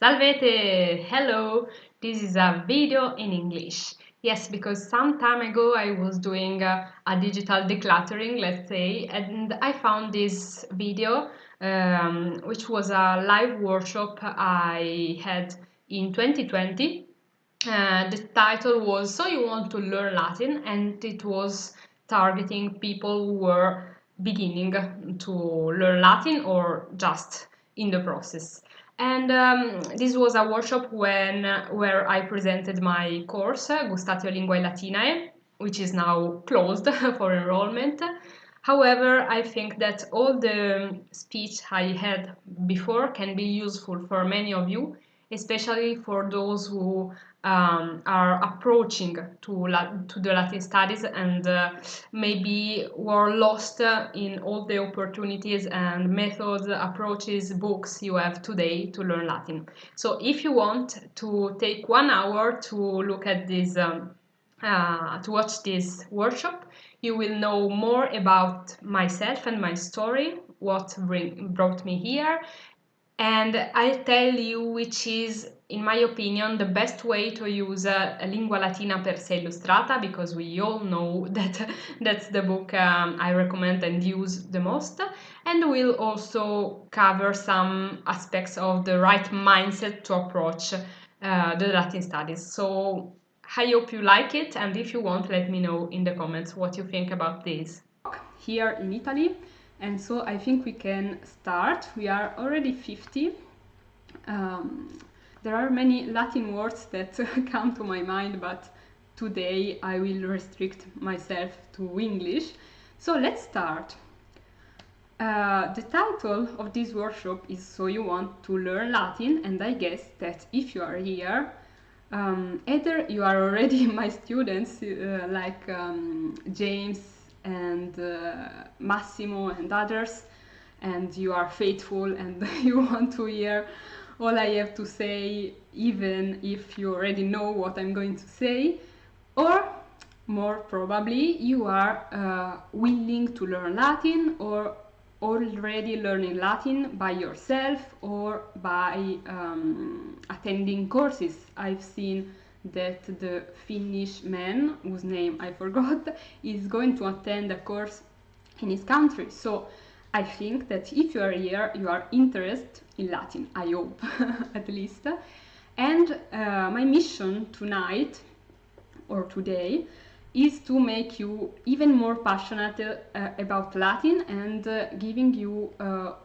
Salvete! Hello! This is a video in English. Yes, because some time ago I was doing a digital decluttering, let's say, and I found this video, which was a live workshop I had in 2020. The title was So You Want to Learn Latin, and it was targeting people who were beginning to learn Latin or just in the process. And this was a workshop where I presented my course, Gustatio Linguae Latinae, which is now closed for enrollment. However, I think that all the speech I had before can be useful for many of you, especially for those who are approaching to the Latin studies and maybe were lost in all the opportunities and methods, approaches, books you have today to learn Latin. So if you want to take 1 hour to look at this, to watch this workshop, you will know more about myself and my story, what brought me here, and I'll tell you which is, in my opinion, the best way to use a Lingua Latina per se illustrata, because we all know that that's the book I recommend and use the most. And we'll also cover some aspects of the right mindset to approach the Latin studies. So I hope you like it, and if you want, let me know in the comments what you think about this. Here in Italy, and so I think we can start. We are already 50. There are many Latin words that come to my mind, but today I will restrict myself to English. So let's start. The title of this workshop is So You Want to Learn Latin, and I guess that if you are here, either you are already my students, like James and Massimo and others, and you are faithful and you want to hear all I have to say, even if you already know what I'm going to say, or more probably you are willing to learn Latin or already learning Latin by yourself or by attending courses. I've seen that the Finnish man, whose name I forgot, is going to attend a course in his country. So I think that if you are here, you are interested in Latin, I hope, at least. And my mission tonight, or today, is to make you even more passionate about Latin and giving you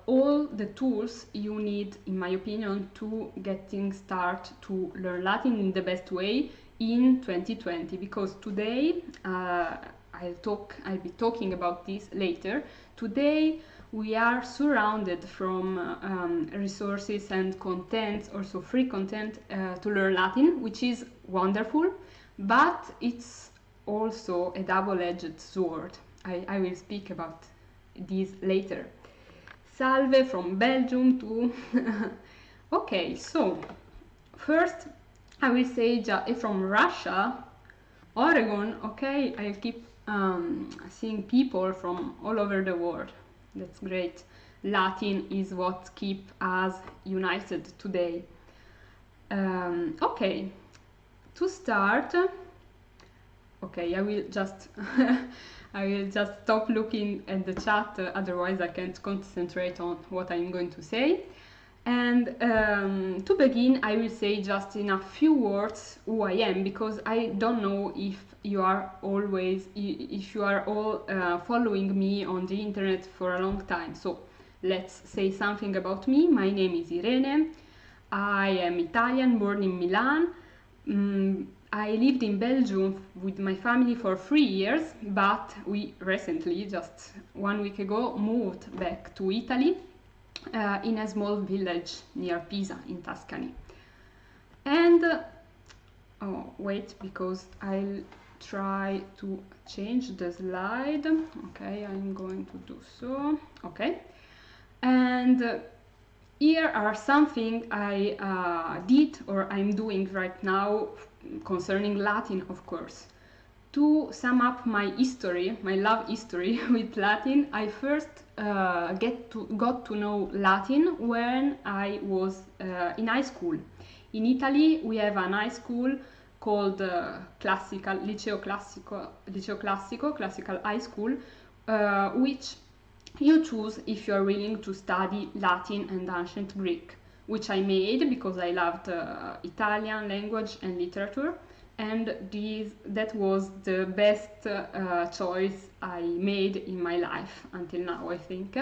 all the tools you need, in my opinion, to getting started to learn Latin in the best way in 2020. Because today, I'll be talking about this later. Today we are surrounded from resources and content, also free content, to learn Latin, which is wonderful, but it's also a double-edged sword. I will speak about this later. Salve from Belgium to... Okay, so first I will say from Russia, Oregon. Okay, I keep seeing people from all over the world. That's great. Latin is what keeps us united today. Okay, to start, okay, I will just stop looking at the chat, otherwise I can't concentrate on what I'm going to say. And to begin, I will say just in a few words who I am, because I don't know if you are all following me on the internet for a long time. So let's say something about me. My name is Irene. I am Italian, born in Milan. I lived in Belgium with my family for 3 years, but we recently, just 1 week ago, moved back to Italy in a small village near Pisa in Tuscany. And, oh wait, because I'll try to change the slide. Okay, I'm going to do so. Okay. And here are something I did or I'm doing right now concerning Latin, of course. To sum up my history, my love history with Latin, I first got to know Latin when I was in high school. In Italy, we have an high school called Liceo Classico, Classical High School, which you choose if you are willing to study Latin and ancient Greek, which I made because I loved Italian language and literature, and that was the best choice I made in my life until now, I think.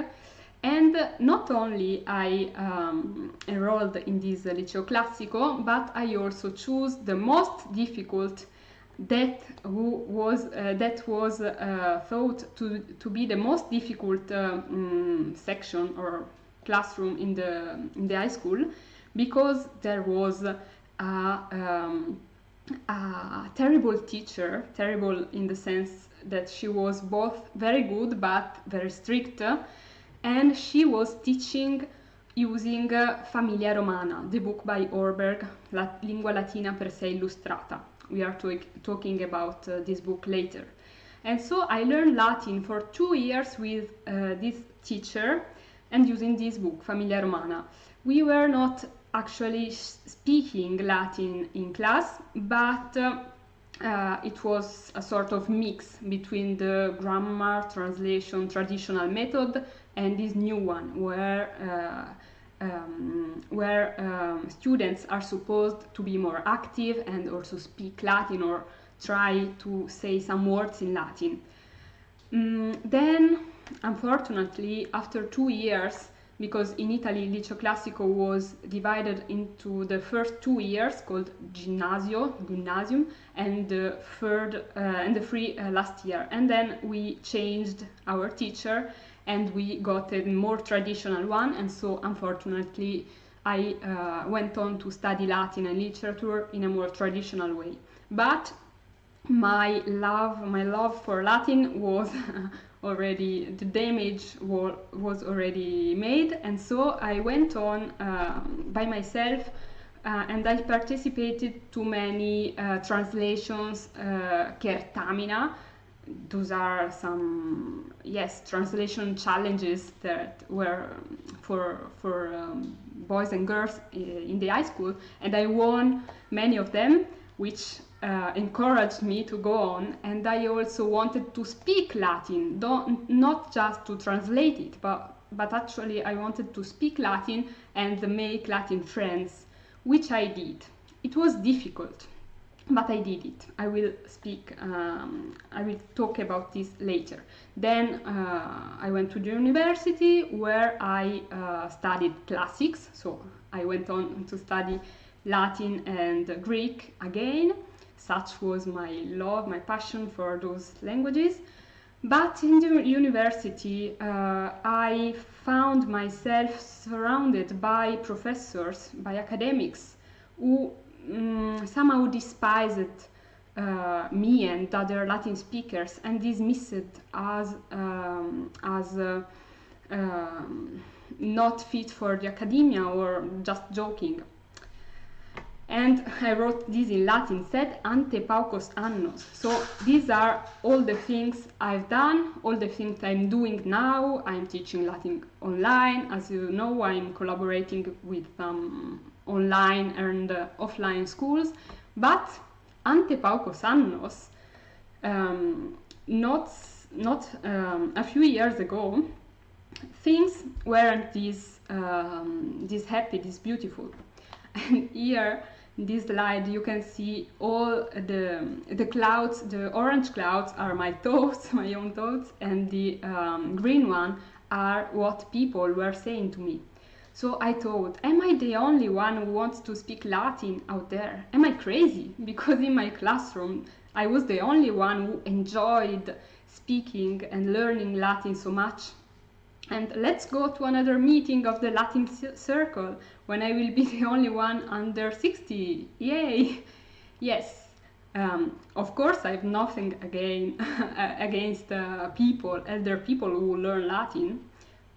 And not only I enrolled in this Liceo Classico, but I also chose the most difficult that was thought to be the most difficult section or classroom in the high school, because there was a terrible teacher, terrible in the sense that she was both very good but very strict, and she was teaching using Famiglia Romana, the book by Orberg, Lingua Latina per se illustrata. We are talking about this book later. And so I learned Latin for 2 years with this teacher and using this book, Famiglia Romana. We were not actually speaking Latin in class, but it was a sort of mix between the grammar, translation, traditional method and this new one where students are supposed to be more active and also speak Latin or try to say some words in Latin. Then, unfortunately, after 2 years, because in Italy Liceo Classico was divided into the first 2 years called Gymnasium, and the third and the three last year, and then we changed our teacher and we got a more traditional one, and so unfortunately I went on to study Latin and literature in a more traditional way. But my love for Latin was already, the damage was already made, and so I went on by myself and I participated to many translations, Kertamina. Those are some, translation challenges that were for boys and girls in the high school, and I won many of them, which encouraged me to go on. And I also wanted to speak Latin, not just to translate it, but actually I wanted to speak Latin and make Latin friends, which I did. It was difficult, but I did it. I will talk about this later. Then I went to the university where I studied classics, so I went on to study Latin and Greek again. Such was my love, my passion for those languages. But in the university, I found myself surrounded by professors, by academics, who somehow despised me and other Latin speakers and dismissed us as not fit for the academia or just joking. And I wrote this in Latin, sed ante paucos annos. So these are all the things I've done, all the things I'm doing now. I'm teaching Latin online. As you know, I'm collaborating with online and offline schools. But ante paucos annos, not a few years ago, things weren't this happy, this beautiful. And here, in this slide, you can see all the clouds. The orange clouds are my thoughts, my own thoughts, and the green one are what people were saying to me. So I thought, am I the only one who wants to speak Latin out there? Am I crazy? Because in my classroom, I was the only one who enjoyed speaking and learning Latin so much. And let's go to another meeting of the Latin circle when I will be the only one under 60. Yay! Yes, of course I have nothing against elder people who learn Latin.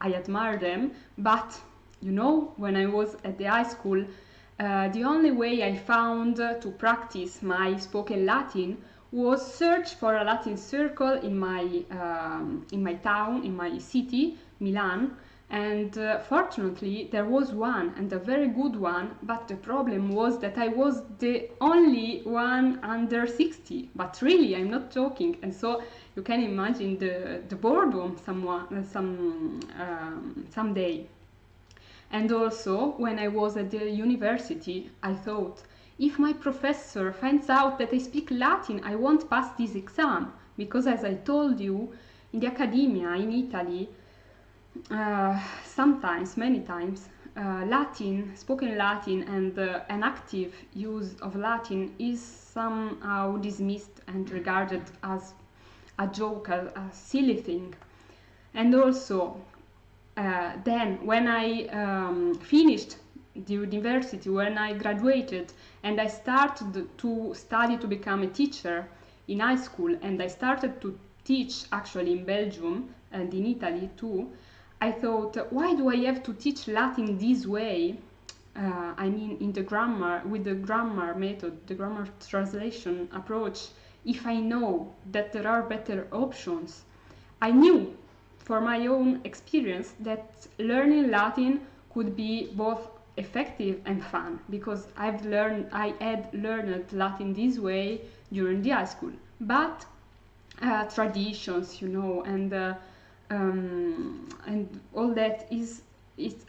I admire them, but you know, when I was at the high school, the only way I found to practice my spoken Latin was search for a Latin circle in my town, in my city, Milan, and fortunately there was one, and a very good one, but the problem was that I was the only one under 60, but really I'm not joking. And so you can imagine the boredom someday. And also when I was at the university, I thought, if my professor finds out that I speak Latin, I won't pass this exam, because as I told you, in the academia in Italy, sometimes, many times, Latin, spoken Latin, and an active use of Latin is somehow dismissed and regarded as a joke, a silly thing. And also, then when I finished the university, when I graduated and I started to study to become a teacher in high school, and I started to teach actually in Belgium and in Italy too, I thought, why do I have to teach Latin this way? I mean, in the grammar, with the grammar method, the grammar translation approach, if I know that there are better options. I knew for my own experience that learning Latin could be both effective and fun, because I had learned Latin this way during the high school. But traditions, and all that it's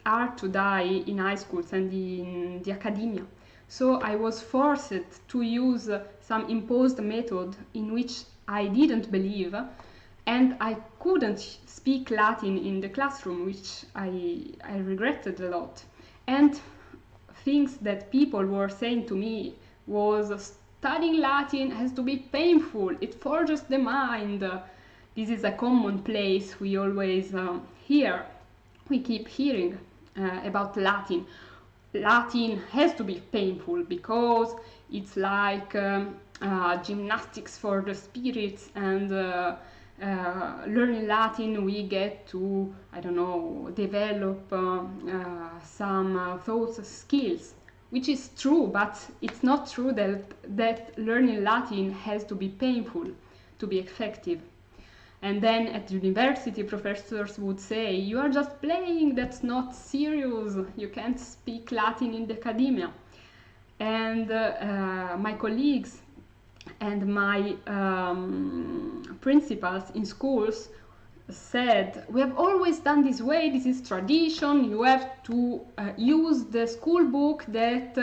hard to die in high schools and in the academia. So I was forced to use some imposed method in which I didn't believe, and I couldn't speak Latin in the classroom, which I regretted a lot. And things that people were saying to me was, studying Latin has to be painful, it forges the mind. This is a common place we always hear. We keep hearing about Latin. Latin has to be painful because it's like gymnastics for the spirits, and learning Latin we get to, develop some thoughts, skills, which is true, but it's not true that learning Latin has to be painful to be effective. And then at university, professors would say, you are just playing, that's not serious, you can't speak Latin in the academia. And my colleagues and my principals in schools said, we have always done this way, this is tradition, you have to use the school book that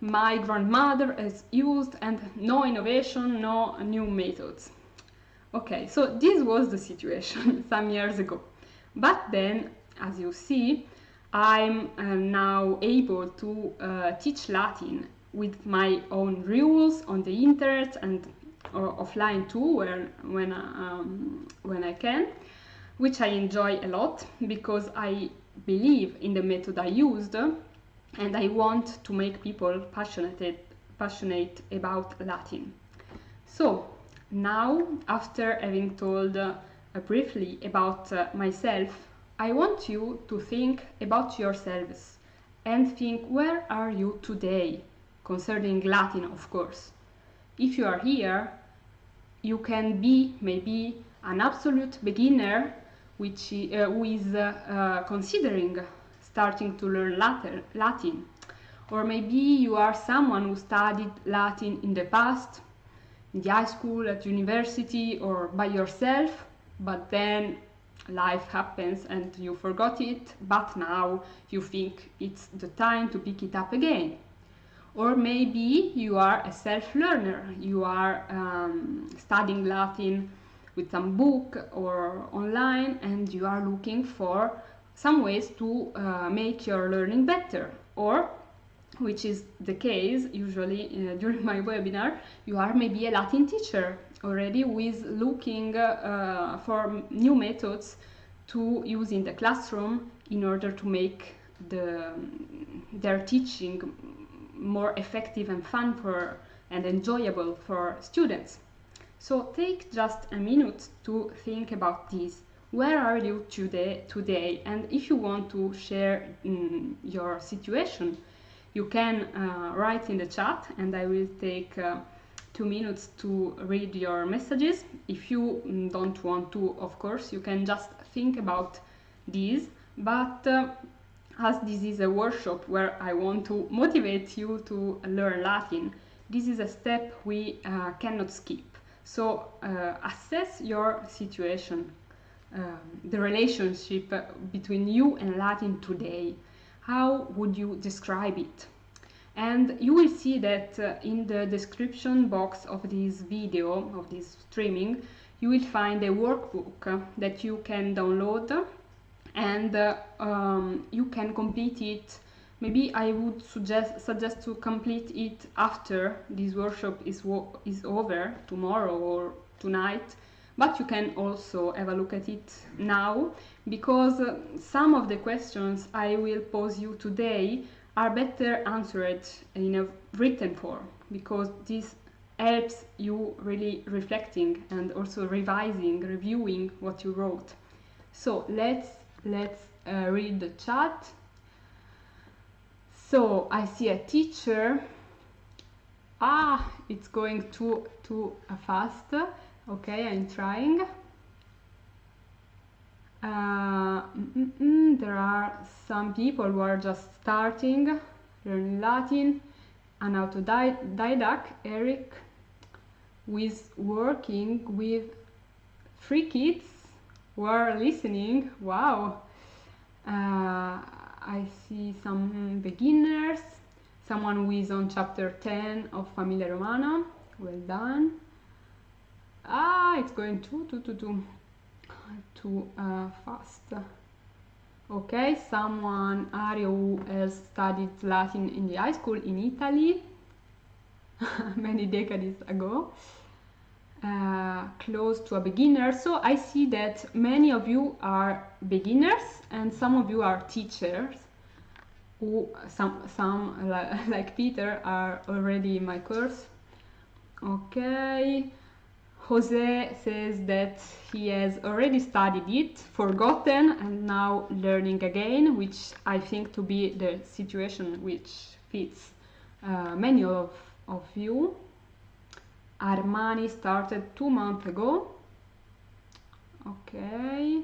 my grandmother has used, and no innovation, no new methods. Okay, so this was the situation some years ago. But then, as you see, I'm now able to teach Latin with my own rules on the internet and offline too, when I can, which I enjoy a lot because I believe in the method I used, and I want to make people passionate about Latin. So now, after having told briefly about myself, I want you to think about yourselves and think, where are you today, concerning Latin, of course. If you are here, you can be maybe an absolute beginner who is considering starting to learn Latin. Or maybe you are someone who studied Latin in the past, in the high school, at university, or by yourself, but then life happens and you forgot it, but now you think it's the time to pick it up again. Or maybe you are a self-learner, you are studying Latin with some book or online, and you are looking for some ways to make your learning better. Or, which is the case usually during my webinar, you are maybe a Latin teacher already who is looking for new methods to use in the classroom in order to make their teaching more effective and fun and enjoyable for students. So take just a minute to think about this. Where are you today? And if you want to share your situation, you can write in the chat, and I will take 2 minutes to read your messages. If you don't want to, of course, you can just think about this, but as this is a workshop where I want to motivate you to learn Latin, this is a step we cannot skip. So assess your situation, the relationship between you and Latin today. How would you describe it? And you will see that in the description box of this video, of this streaming, you will find a workbook that you can download, and you can complete it. Maybe I would suggest to complete it after this workshop is over, tomorrow or tonight, but you can also have a look at it now, because some of the questions I will pose you today are better answered in a written form, because this helps you really reflecting and also reviewing what you wrote. So let's read the chat. So I see a teacher. It's going too fast. Okay, I'm trying. There are some people who are just starting learning Latin. An autodidact, Eric, who is working with 3 kids who are listening. Wow. I see some beginners, someone who is on chapter 10 of Famiglia Romana. Well done. It's going too fast. Okay, someone, Ario, who has studied Latin in the high school in Italy many decades ago, close to a beginner. So I see that many of you are beginners and some of you are teachers, who some like Peter are already in my course. Okay, Jose says that he has already studied it, forgotten, and now learning again, which I think to be the situation which fits many of you. Armani started 2 months ago. Okay.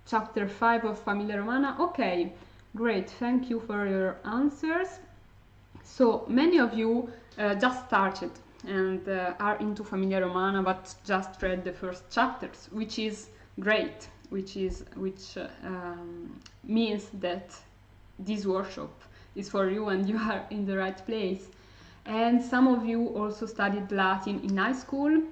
Chapter 5 of Famiglia Romana. Okay, great. Thank you for your answers. So many of you just started and are into Famiglia Romana, but just read the first chapters, which is great, which means that this workshop is for you and you are in the right place. And some of you also studied Latin in high school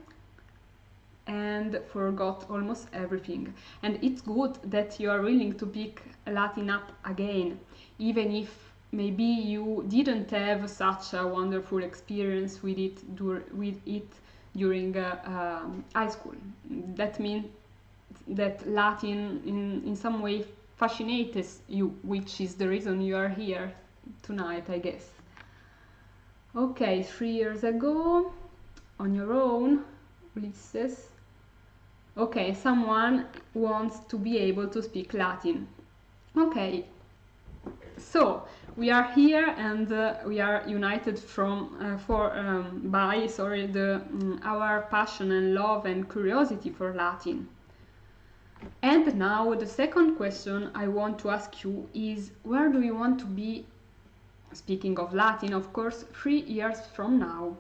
and forgot almost everything. And it's good that you are willing to pick Latin up again, even if maybe you didn't have such a wonderful experience with it during high school. That means that Latin in some way fascinates you, which is the reason you are here tonight, I guess. Okay, 3 years ago, on your own, Ulysses. Okay, someone wants to be able to speak Latin. Okay, so we are here and we are united by our passion and love and curiosity for Latin. And now the second question I want to ask you is, where do you want to be, speaking of Latin, of course, 3 years from now?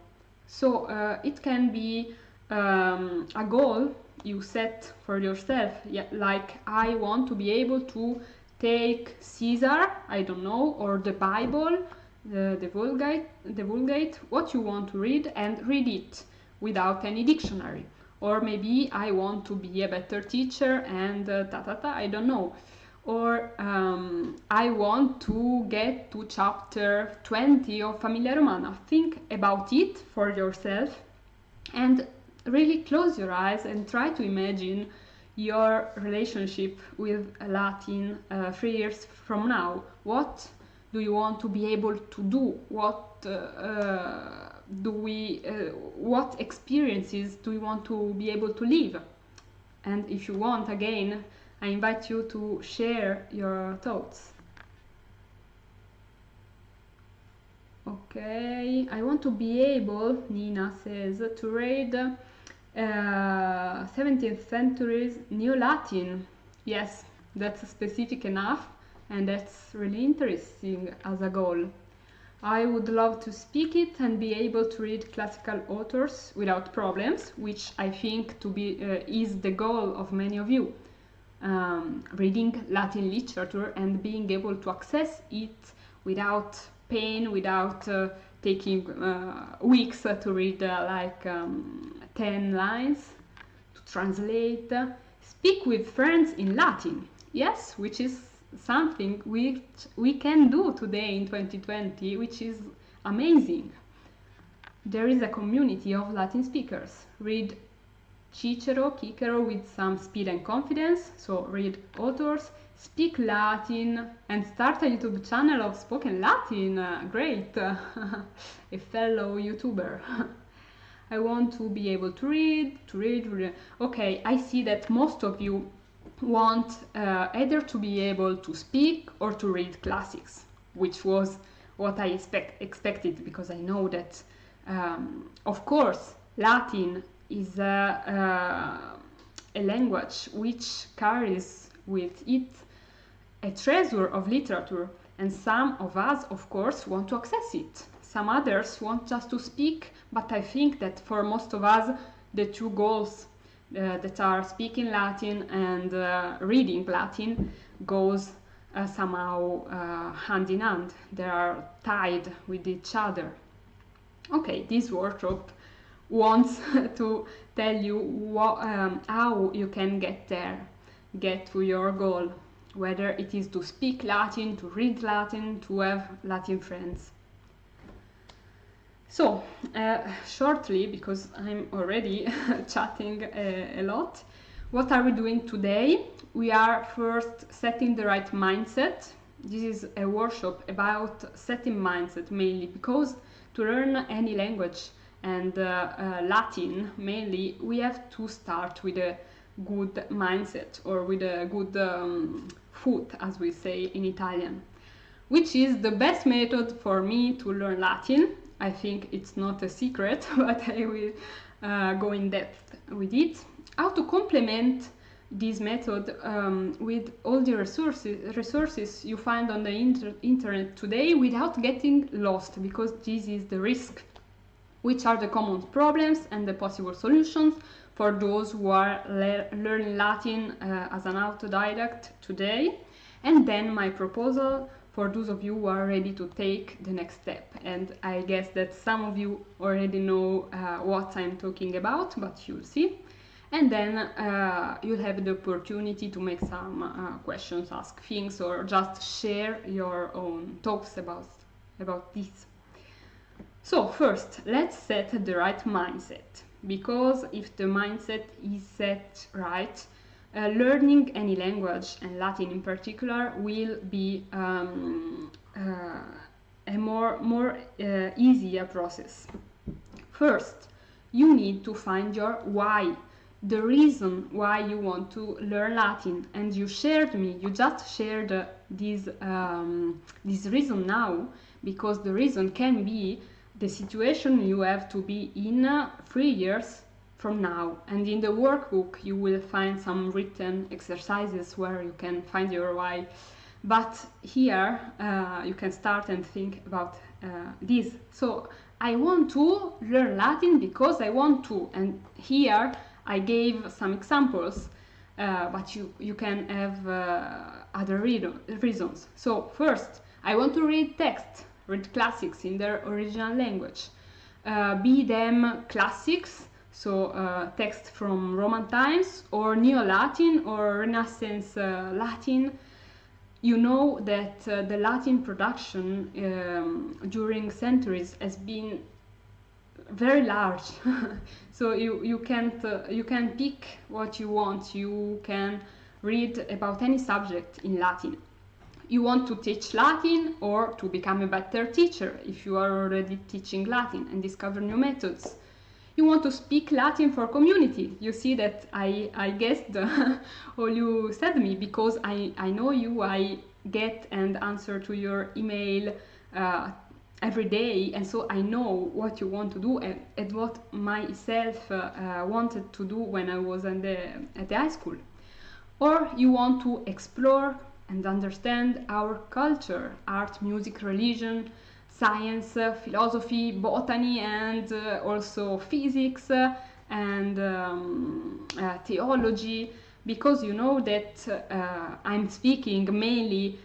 So it can be a goal you set for yourself, like I want to be able to take Caesar, I don't know, or the Bible, the Vulgate, what you want to read, and read it without any dictionary. Or maybe I want to be a better teacher and I don't know. Or I want to get to chapter 20 of Famiglia Romana. Think about it for yourself and really close your eyes and try to imagine your relationship with Latin 3 years from now. What do you want to be able to do? What experiences do you want to be able to live? And if you want, again, I invite you to share your thoughts. Okay, I want to be able, Nina says, to read 17th century's Neo-Latin. Yes, that's specific enough, and that's really interesting as a goal. I would love to speak it and be able to read classical authors without problems, which I think is the goal of many of you. Reading Latin literature and being able to access it without pain, without taking weeks to read 10 lines, to translate. Speak with friends in Latin, yes, which is something which we can do today in 2020, which is amazing. There is a community of Latin speakers. Read Cicero with some speed and confidence, so read authors, speak Latin, and start a YouTube channel of spoken Latin. Great! A fellow YouTuber. I want to be able to read. Okay, I see that most of you want either to be able to speak or to read classics, which was what I expected, because I know that, of course, Latin is a language which carries with it a treasure of literature, and some of us, of course, want to access it. Some others want just to speak, but I think that for most of us, the two goals that are speaking Latin and reading Latin goes somehow hand in hand. They are tied with each other. Okay, this workshop wants to tell you how you can get to your goal, whether it is to speak Latin, to read Latin, to have Latin friends. So, shortly, because I'm already chatting a lot, what are we doing today? We are first setting the right mindset. This is a workshop about setting mindset mainly, because to learn any language, and Latin mainly, we have to start with a good mindset, or with a good foot, as we say in Italian, which is the best method for me to learn Latin. I think it's not a secret, but I will go in depth with it. How to complement this method with all the resources you find on the internet today without getting lost, because this is the risk. Which are the common problems and the possible solutions for those who are learning Latin as an autodidact today, and then my proposal for those of you who are ready to take the next step. And I guess that some of you already know what I'm talking about, but you'll see. And then you'll have the opportunity to make some questions, ask things, or just share your own thoughts about this. So first, let's set the right mindset, because if the mindset is set right, learning any language, and Latin in particular, will be a more easier process. First, you need to find your why, the reason why you want to learn Latin, and you just shared this reason now, because the reason can be the situation you have to be in 3 years from now. And in the workbook you will find some written exercises where you can find your why. But here you can start and think about this. So I want to learn Latin because I want to. And here I gave some examples, but you can have other reasons. So first, I want to read classics in their original language, be them classics, so text from Roman times, or Neo-Latin or Renaissance Latin. You know that the Latin production during centuries has been very large, so you can pick what you want. You can read about any subject in Latin. You want to teach Latin or to become a better teacher if you are already teaching Latin and discover new methods. You want to speak Latin for community. You see that I guessed all you said me, because I know you. I get and answer to your email every day, and so I know what you want to do and what myself wanted to do when I was at the high school. Or you want to explore and understand our culture, art, music, religion, science, philosophy, botany, and also physics and theology, because you know that I'm speaking mainly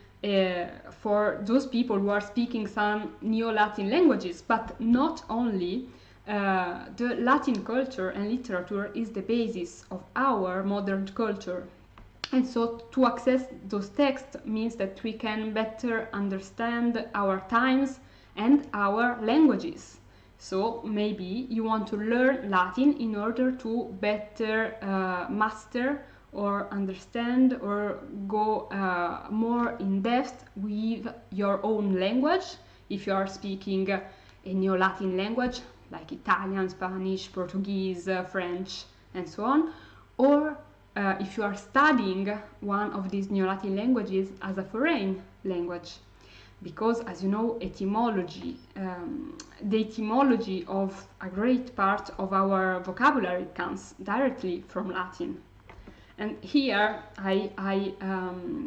for those people who are speaking some Neo-Latin languages, but not only. The Latin culture and literature is the basis of our modern culture. And so to access those texts means that we can better understand our times and our languages. So maybe you want to learn Latin in order to better master or understand or go more in depth with your own language. If you are speaking a Neo-Latin language like Italian, Spanish, Portuguese, French, and so on, or if you are studying one of these Neo-Latin languages as a foreign language. Because, as you know, etymology, the etymology of a great part of our vocabulary comes directly from Latin. And here I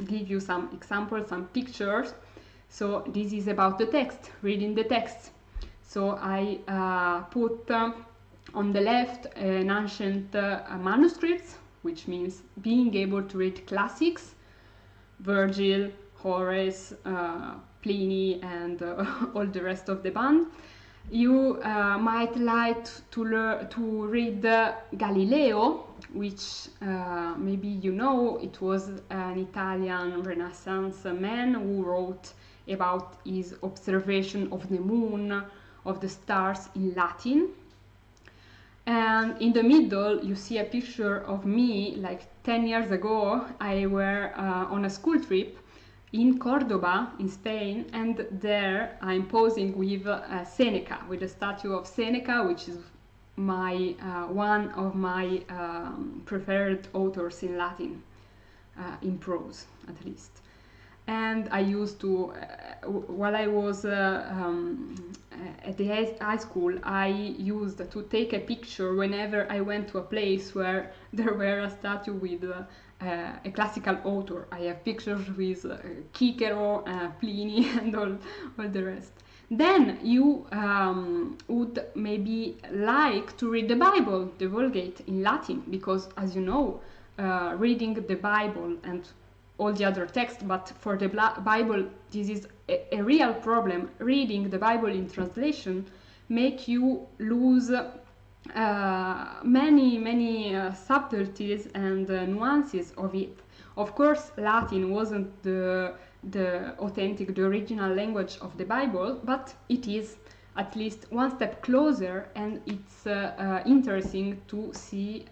give you some examples, some pictures. So this is about the text, reading the text. So I put on the left an ancient manuscripts, which means being able to read classics, Virgil, Horace, Pliny, and all the rest of the band. You might like to read Galileo, which maybe you know, it was an Italian Renaissance man who wrote about his observation of the moon, of the stars in Latin. And in the middle you see a picture of me like 10 years ago. I were on a school trip in Cordoba in Spain, and there I'm posing with Seneca, with the statue of Seneca, which is my one of my preferred authors in Latin, in prose at least. And I used to, while I was at the high school, I used to take a picture whenever I went to a place where there were a statue with a classical author. I have pictures with Cicero, Pliny, and all the rest. Then you would maybe like to read the Bible, the Vulgate, in Latin, because, as you know, reading the Bible and all the other texts, but for the Bible this is a real problem. Reading the Bible in translation make you lose many subtleties and nuances of it. Of course, Latin wasn't the authentic, the original language of the Bible, but it is at least one step closer, and it's interesting to see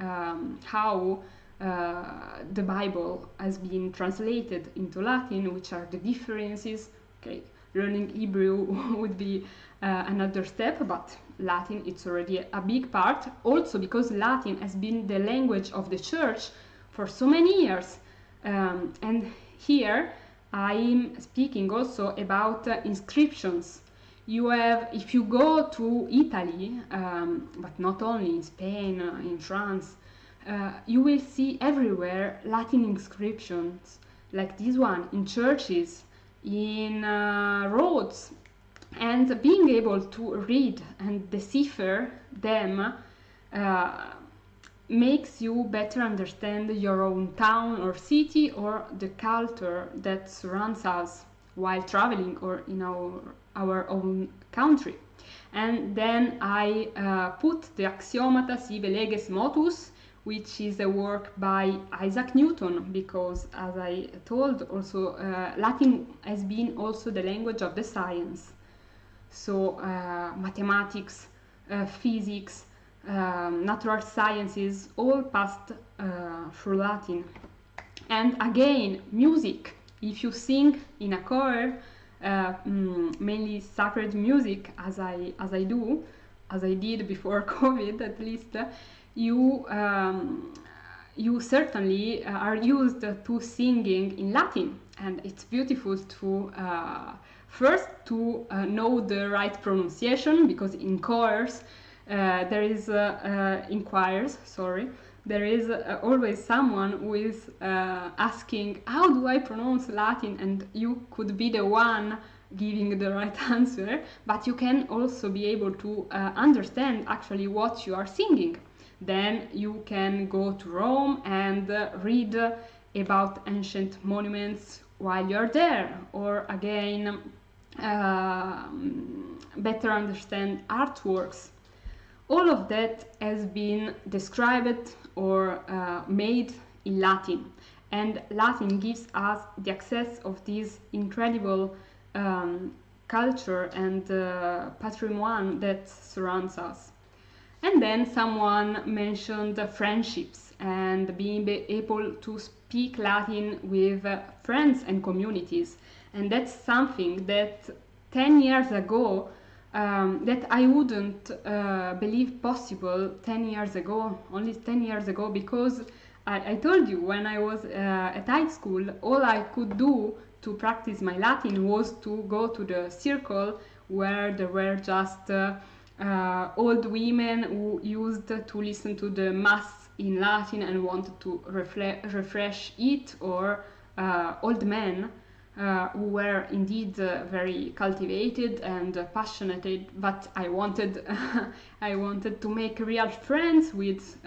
how the Bible has been translated into Latin, which are the differences. Okay, learning Hebrew would be another step, but Latin, it's already a big part, also because Latin has been the language of the church for so many years. And here I'm speaking also about inscriptions. You have, if you go to Italy, but not only, in Spain, in France, you will see everywhere Latin inscriptions, like this one, in churches, in roads. And being able to read and decipher them makes you better understand your own town or city or the culture that surrounds us while traveling or in our own country. And then I put the Axiomata sive leges motus, which is a work by Isaac Newton, because, as I told, also Latin has been also the language of the science. So mathematics, physics, natural sciences all passed through Latin. And again, music. If you sing in a choir, mainly sacred music, as I did before COVID at least, you certainly are used to singing in Latin, and it's beautiful to First, to know the right pronunciation, because in choirs there is in choirs, sorry, there is always someone who is asking, how do I pronounce Latin? And you could be the one giving the right answer, but you can also be able to understand actually what you are singing. Then you can go to Rome and read about ancient monuments while you're there, or again better understand artworks. All of that has been described or made in Latin, and Latin gives us the access of this incredible culture and patrimoine that surrounds us. And then someone mentioned friendships and being able to speak Latin with friends and communities. And that's something that 10 years ago that I wouldn't believe possible 10 years ago, only 10 years ago, because I told you when I was at high school, all I could do to practice my Latin was to go to the circle where there were just old women who used to listen to the mass in Latin and wanted to refresh it, or old men who were indeed very cultivated and passionate, but I wanted I wanted to make real friends with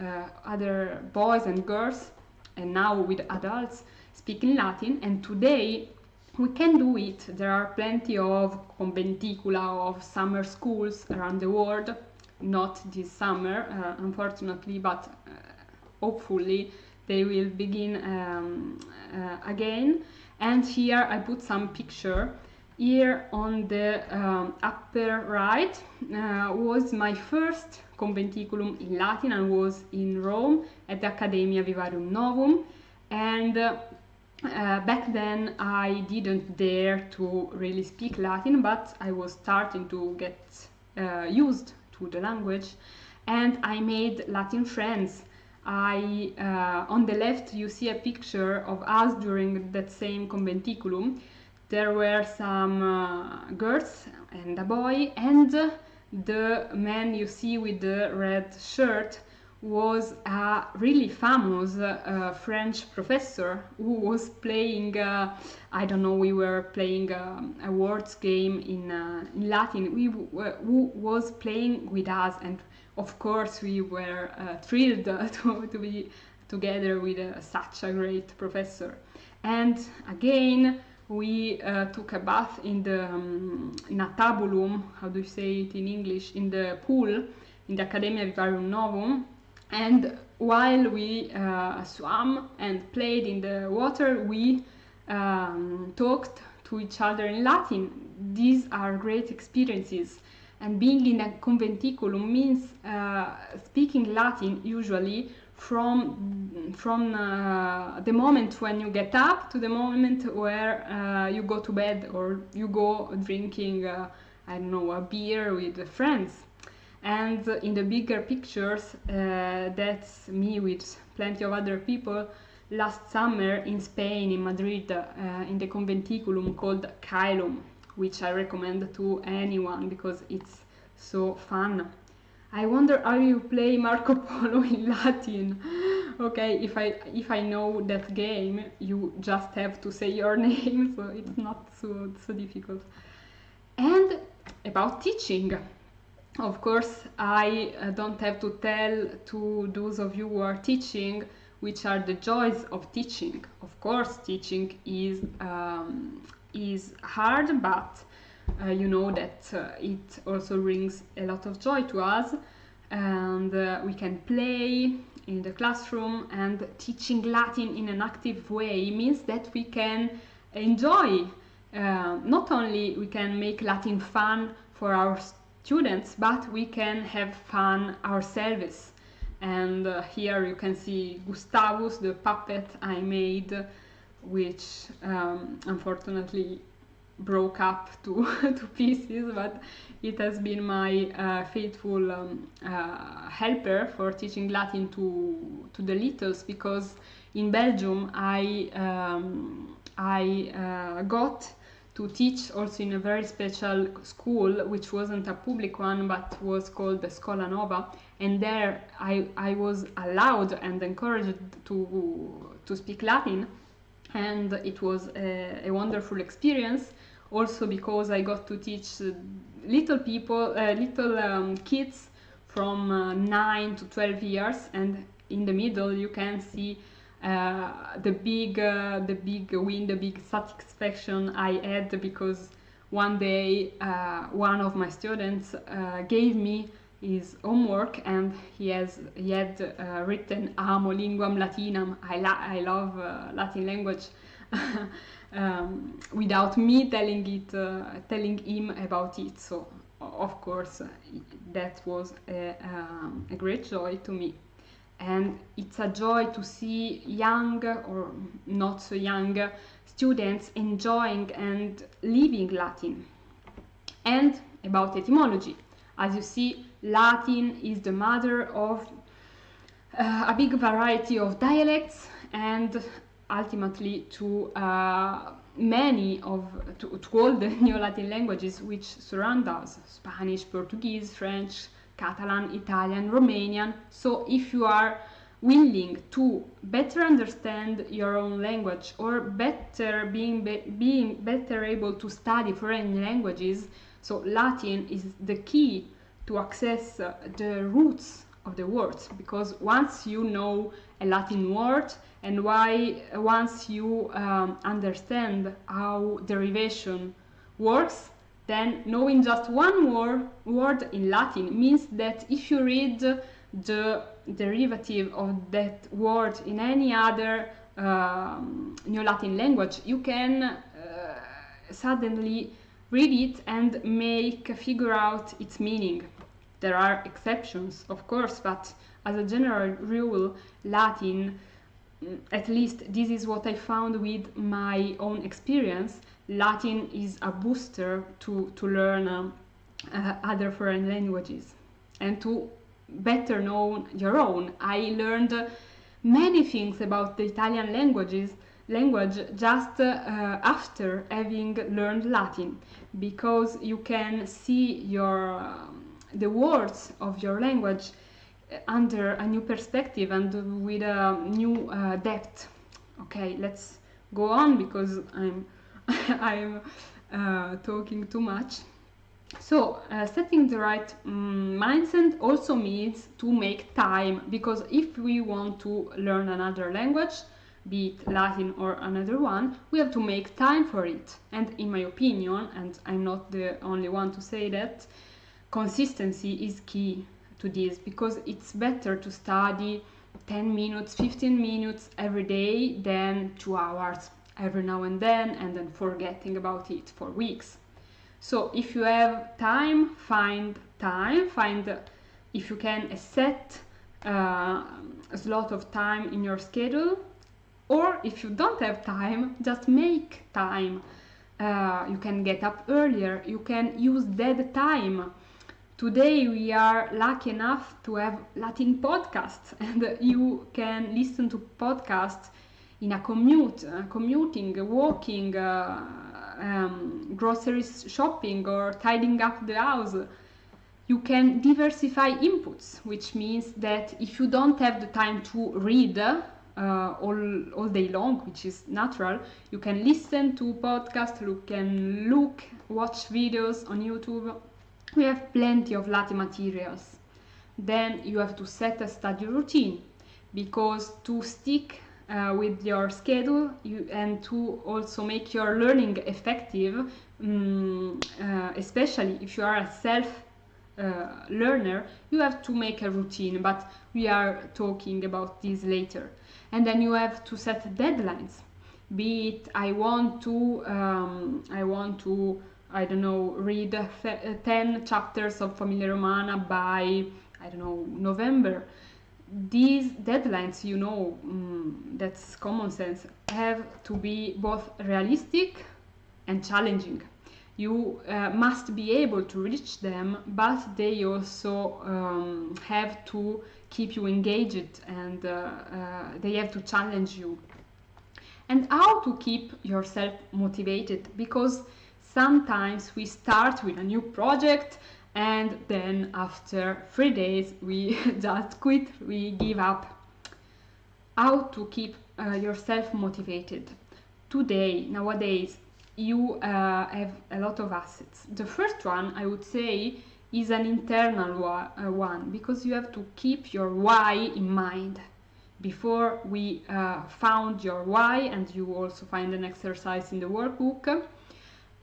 other boys and girls, and now with adults speaking Latin. And today we can do it. There are plenty of conventicula, of summer schools around the world. Not this summer, unfortunately, but hopefully they will begin again. And here I put some picture. Here on the upper right was my first conventiculum in Latin. I was in Rome at the Accademia Vivarium Novum, and back then I didn't dare to really speak Latin, but I was starting to get used to the language, and I made Latin friends. On the left you see a picture of us during that same conventiculum. There were some girls and a boy, and the man you see with the red shirt was a really famous French professor who was playing, I don't know, we were playing a words game in Latin, who was playing with us, and of course we were thrilled to be together with such a great professor. And again we took a bath in the natabulum, how do you say it in English, in the pool in the Accademia Vivarium Novum. And while we swam and played in the water, we talked to each other in Latin. These are great experiences. And being in a conventiculum means speaking Latin usually from the moment when you get up to the moment where you go to bed, or you go drinking, I don't know, a beer with friends. And in the bigger pictures, that's me with plenty of other people last summer in Spain, in Madrid, in the conventiculum called Caelum, which I recommend to anyone because it's so fun. I wonder how you play Marco Polo in Latin. Okay, if I know that game, you just have to say your name, so it's not so difficult. And about teaching. Of course, I don't have to tell to those of you who are teaching which are the joys of teaching. Of course, teaching is hard, but you know that it also brings a lot of joy to us, and we can play in the classroom. And teaching Latin in an active way means that we can enjoy. Not only we can make Latin fun for our students, but we can have fun ourselves. And here you can see Gustavus, the puppet I made, which unfortunately broke up to pieces, but it has been my faithful helper for teaching Latin to the littles, because in Belgium I got to teach also in a very special school, which wasn't a public one but was called the Scola Nova, and there I was allowed and encouraged to speak Latin, and it was a wonderful experience, also because I got to teach little kids from 9 to 12 years, and in the middle you can see the big win, the big satisfaction I had, because one day one of my students gave me his homework, and he had written Amo linguam latinam, I love Latin language, without me telling him about it. So of course that was a great joy to me. And it's a joy to see young or not so young students enjoying and living Latin. And about etymology, as you see, Latin is the mother of a big variety of dialects, and ultimately to all the Neo-Latin languages which surround us: Spanish, Portuguese, French, Catalan, Italian, Romanian. So if you are willing to better understand your own language, or being better able to study foreign languages, so Latin is the key to access the roots of the words, because once you know a Latin word, and once you understand how derivation works, then knowing just one word in Latin means that if you read the derivative of that word in any other Neo-Latin language, you can suddenly read it and figure out its meaning. There are exceptions, of course, but as a general rule, Latin, at least this is what I found with my own experience, Latin is a booster to learn other foreign languages and to better know your own. I learned many things about the Italian language just after having learned Latin, because you can see the words of your language under a new perspective and with a new depth. Okay, let's go on, because I'm talking too much. So setting the right mindset also means to make time, because if we want to learn another language, be it Latin or another one, we have to make time for it. And in my opinion, and I'm not the only one to say that, consistency is key to this, because it's better to study 10 minutes, 15 minutes every day than 2 hours every now and then forgetting about it for weeks. So if you have time, find if you can set a slot of time in your schedule, or if you don't have time, just make time. You can get up earlier, you can use dead time. Today we are lucky enough to have Latin podcasts, and you can listen to podcasts in a commuting, walking, grocery shopping, or tidying up the house. You can diversify inputs, which means that if you don't have the time to read all day long, which is natural, you can listen to podcasts, you can watch videos on YouTube. We have plenty of Latin materials. Then you have to set a study routine, because to stick with your schedule and to also make your learning effective, especially if you are a self learner, you have to make a routine, but we are talking about this later. And then you have to set deadlines, be it I want to I don't know, read 10 chapters of Famiglia Romana by, I don't know, November. These deadlines, that's common sense, have to be both realistic and challenging. You must be able to reach them, but they also have to keep you engaged, and they have to challenge you. And how to keep yourself motivated, because Sometimes we start with a new project and then after 3 days we just quit, we give up. How to keep yourself motivated? Nowadays, you have a lot of assets. The first one, I would say, is an internal one, because you have to keep your why in mind. Before we found your why, and you also find an exercise in the workbook,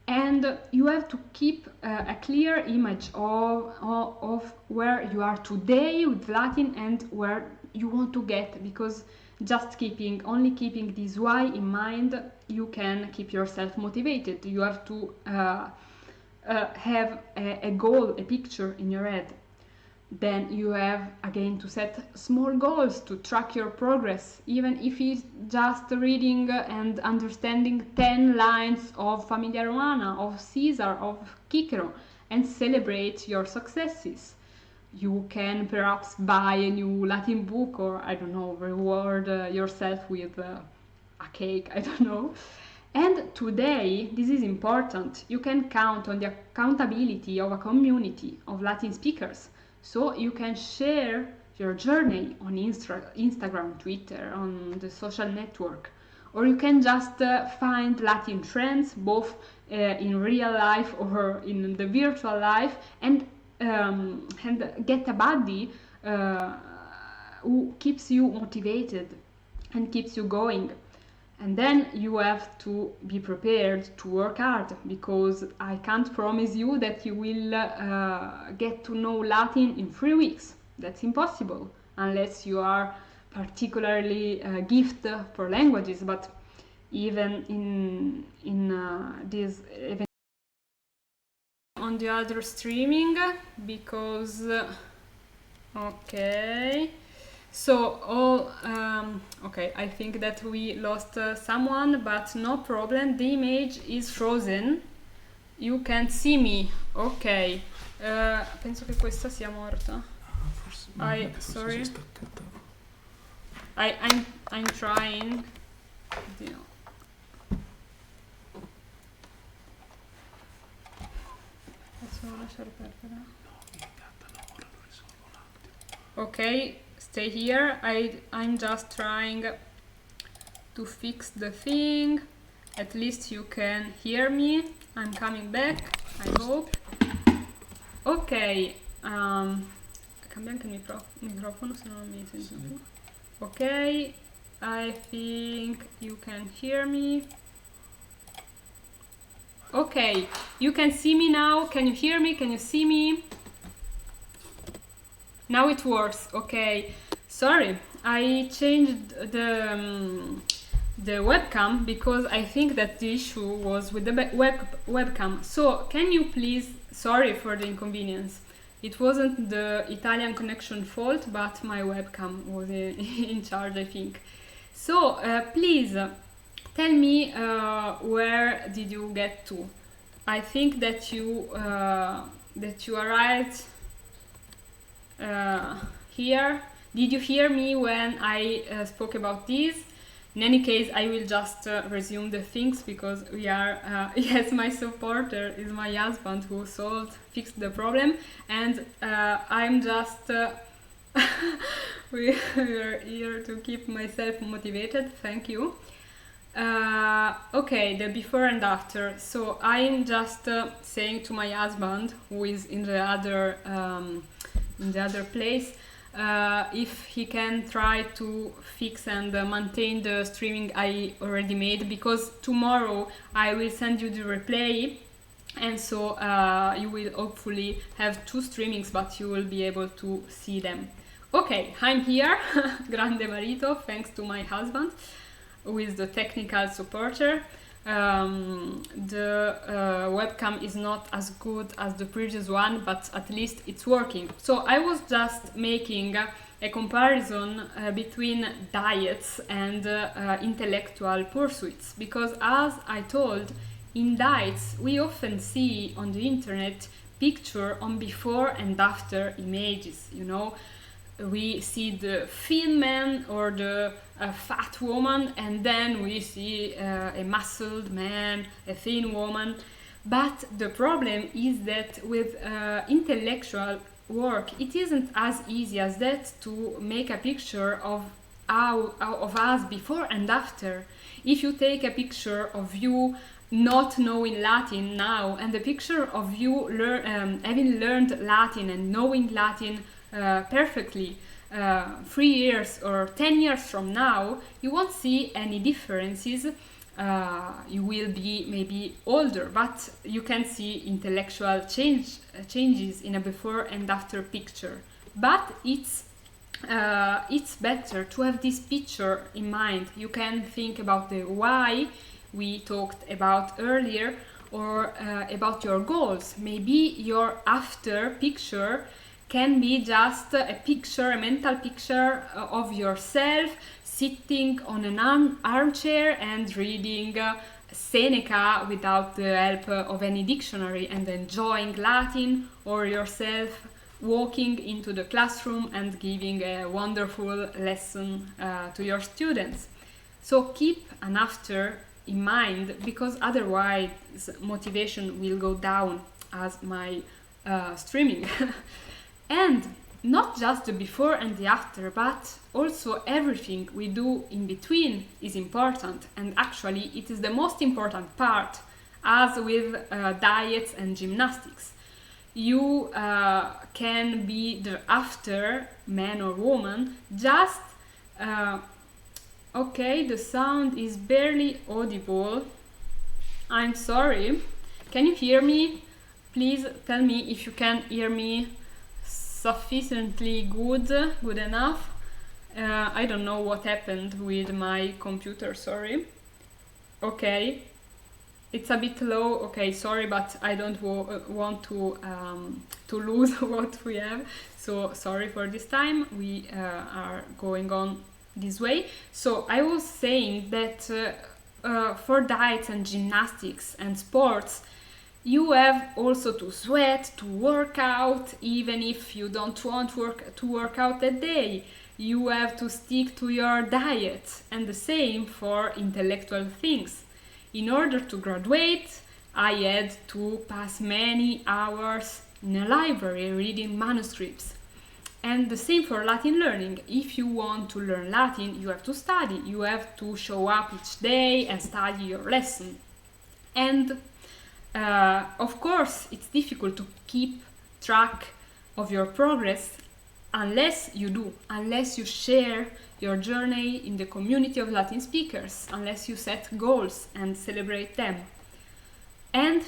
and you have to keep a clear image of where you are today with Latin and where you want to get, because just only keeping this why in mind, you can keep yourself motivated. You have to have a goal, a picture in your head. Then you have again to set small goals to track your progress, even if it's just reading and understanding 10 lines of Famiglia Romana, of Caesar, of Cicero, and celebrate your successes. You can perhaps buy a new Latin book, or I don't know, reward yourself with a cake, I don't know. And today, this is important, you can count on the accountability of a community of Latin speakers. So you can share your journey on Instagram, Twitter, on the social network. Or you can just find Latin trends, both in real life or in the virtual life, and get a buddy who keeps you motivated and keeps you going. And then you have to be prepared to work hard, because I can't promise you that you will get to know Latin in 3 weeks. That's impossible, unless you are particularly gifted for languages. But even in this event on the other streaming, because okay. So okay, I think that we lost someone, but no problem, the image is frozen, you can see me, ok. Penso che questa sia morta. Sorry, I'm trying. Oddio. Posso lasciare perdere? Ok, stay here. I'm just trying to fix the thing. At least you can hear me. I'm coming back, I hope. Ok, cambia anche il microfono se non mi sento più. Ok, I think you can hear me. Ok, you can see me now. Can you hear me? Can you see me? Now it works. Okay, sorry, I changed the webcam because I think that the issue was with the webcam. So can you please, sorry for the inconvenience, it wasn't the Italian connection fault, but my webcam was in charge, I think. So please tell me where did you get to. I think that you arrived here. Did you hear me when I spoke about this? In any case, I will just resume the things because we are, yes, my supporter is my husband who fixed the problem, and I'm just, we are here to keep myself motivated, thank you. Okay, the before and after. So I'm just saying to my husband, who is in the other place, if he can try to fix and maintain the streaming I already made, because tomorrow I will send you the replay, and so you will hopefully have 2 streamings, but you will be able to see them. Okay, I'm here, grande marito, thanks to my husband, who is the technical supporter. The webcam is not as good as the previous one, but at least it's working. So I was just making a comparison between diets and intellectual pursuits, because as I told, in diets we often see on the internet picture on before and after images, you know. We see the thin man or the fat woman, and then we see a muscled man, a thin woman. But the problem is that with intellectual work, it isn't as easy as that to make a picture of us before and after. If you take a picture of you not knowing Latin now and the picture of you having learned Latin and knowing Latin perfectly 3 years or 10 years from now, you won't see any differences. You will be maybe older, but you can see intellectual changes in a before and after picture. But it's better to have this picture in mind. You can think about the why we talked about earlier, or about your goals. Maybe your after picture can be just a picture, a mental picture of yourself sitting on an armchair and reading Seneca without the help of any dictionary and enjoying Latin, or yourself walking into the classroom and giving a wonderful lesson to your students. So keep an after in mind, because otherwise motivation will go down as my streaming. And not just the before and the after, but also everything we do in between is important, and actually it is the most important part, as with diets and gymnastics. You can be the after man or woman just okay, the sound is barely audible. I'm sorry. Can you hear me? Please tell me if you can hear me sufficiently good enough. I don't know what happened with my computer, sorry. Okay, it's a bit low. Okay, sorry, but I don't want to lose what we have, so sorry for this time. We are going on this way. So I was saying that for diets and gymnastics and sports, you have also to sweat, to work out, even if you don't want to work out that day. You have to stick to your diet, and the same for intellectual things. In order to graduate, I had to pass many hours in a library reading manuscripts. And the same for Latin learning. If you want to learn Latin, you have to study. You have to show up each day and study your lesson. And of course, it's difficult to keep track of your progress unless you share your journey in the community of Latin speakers, unless you set goals and celebrate them. And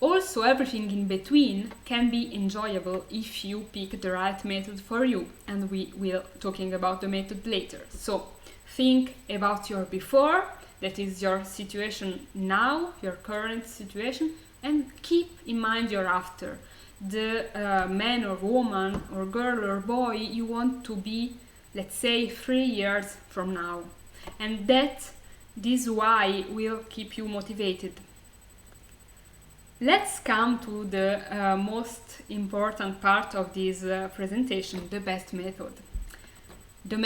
also, everything in between can be enjoyable if you pick the right method for you, and we will talking about the method later. So think about your before, that is your situation now, your current situation, and keep in mind your after, the man or woman or girl or boy you want to be, let's say 3 years from now. And this why will keep you motivated. Let's come to the most important part of this presentation, the best method. The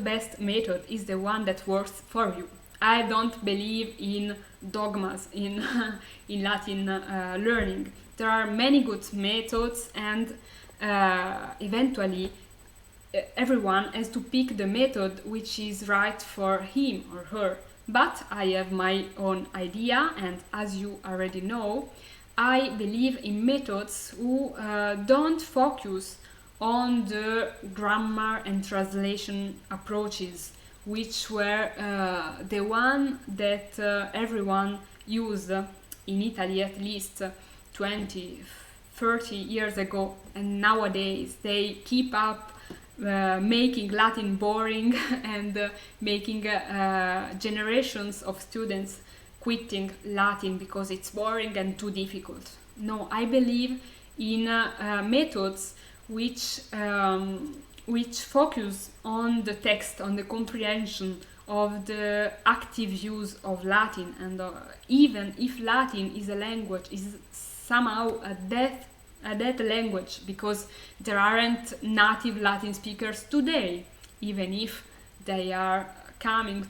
best method is the one that works for you. I don't believe in dogmas in Latin learning. There are many good methods, and eventually everyone has to pick the method which is right for him or her. But I have my own idea, and as you already know, I believe in methods who don't focus on the grammar and translation approaches, which were the one that everyone used in Italy at least 20, 30 years ago, and nowadays they keep up making Latin boring and making generations of students quitting Latin because it's boring and too difficult. No, I believe in methods which focus on the text, on the comprehension of the active use of Latin, and even if Latin is a language, is somehow a dead language, because there aren't native Latin speakers today, even if they are starting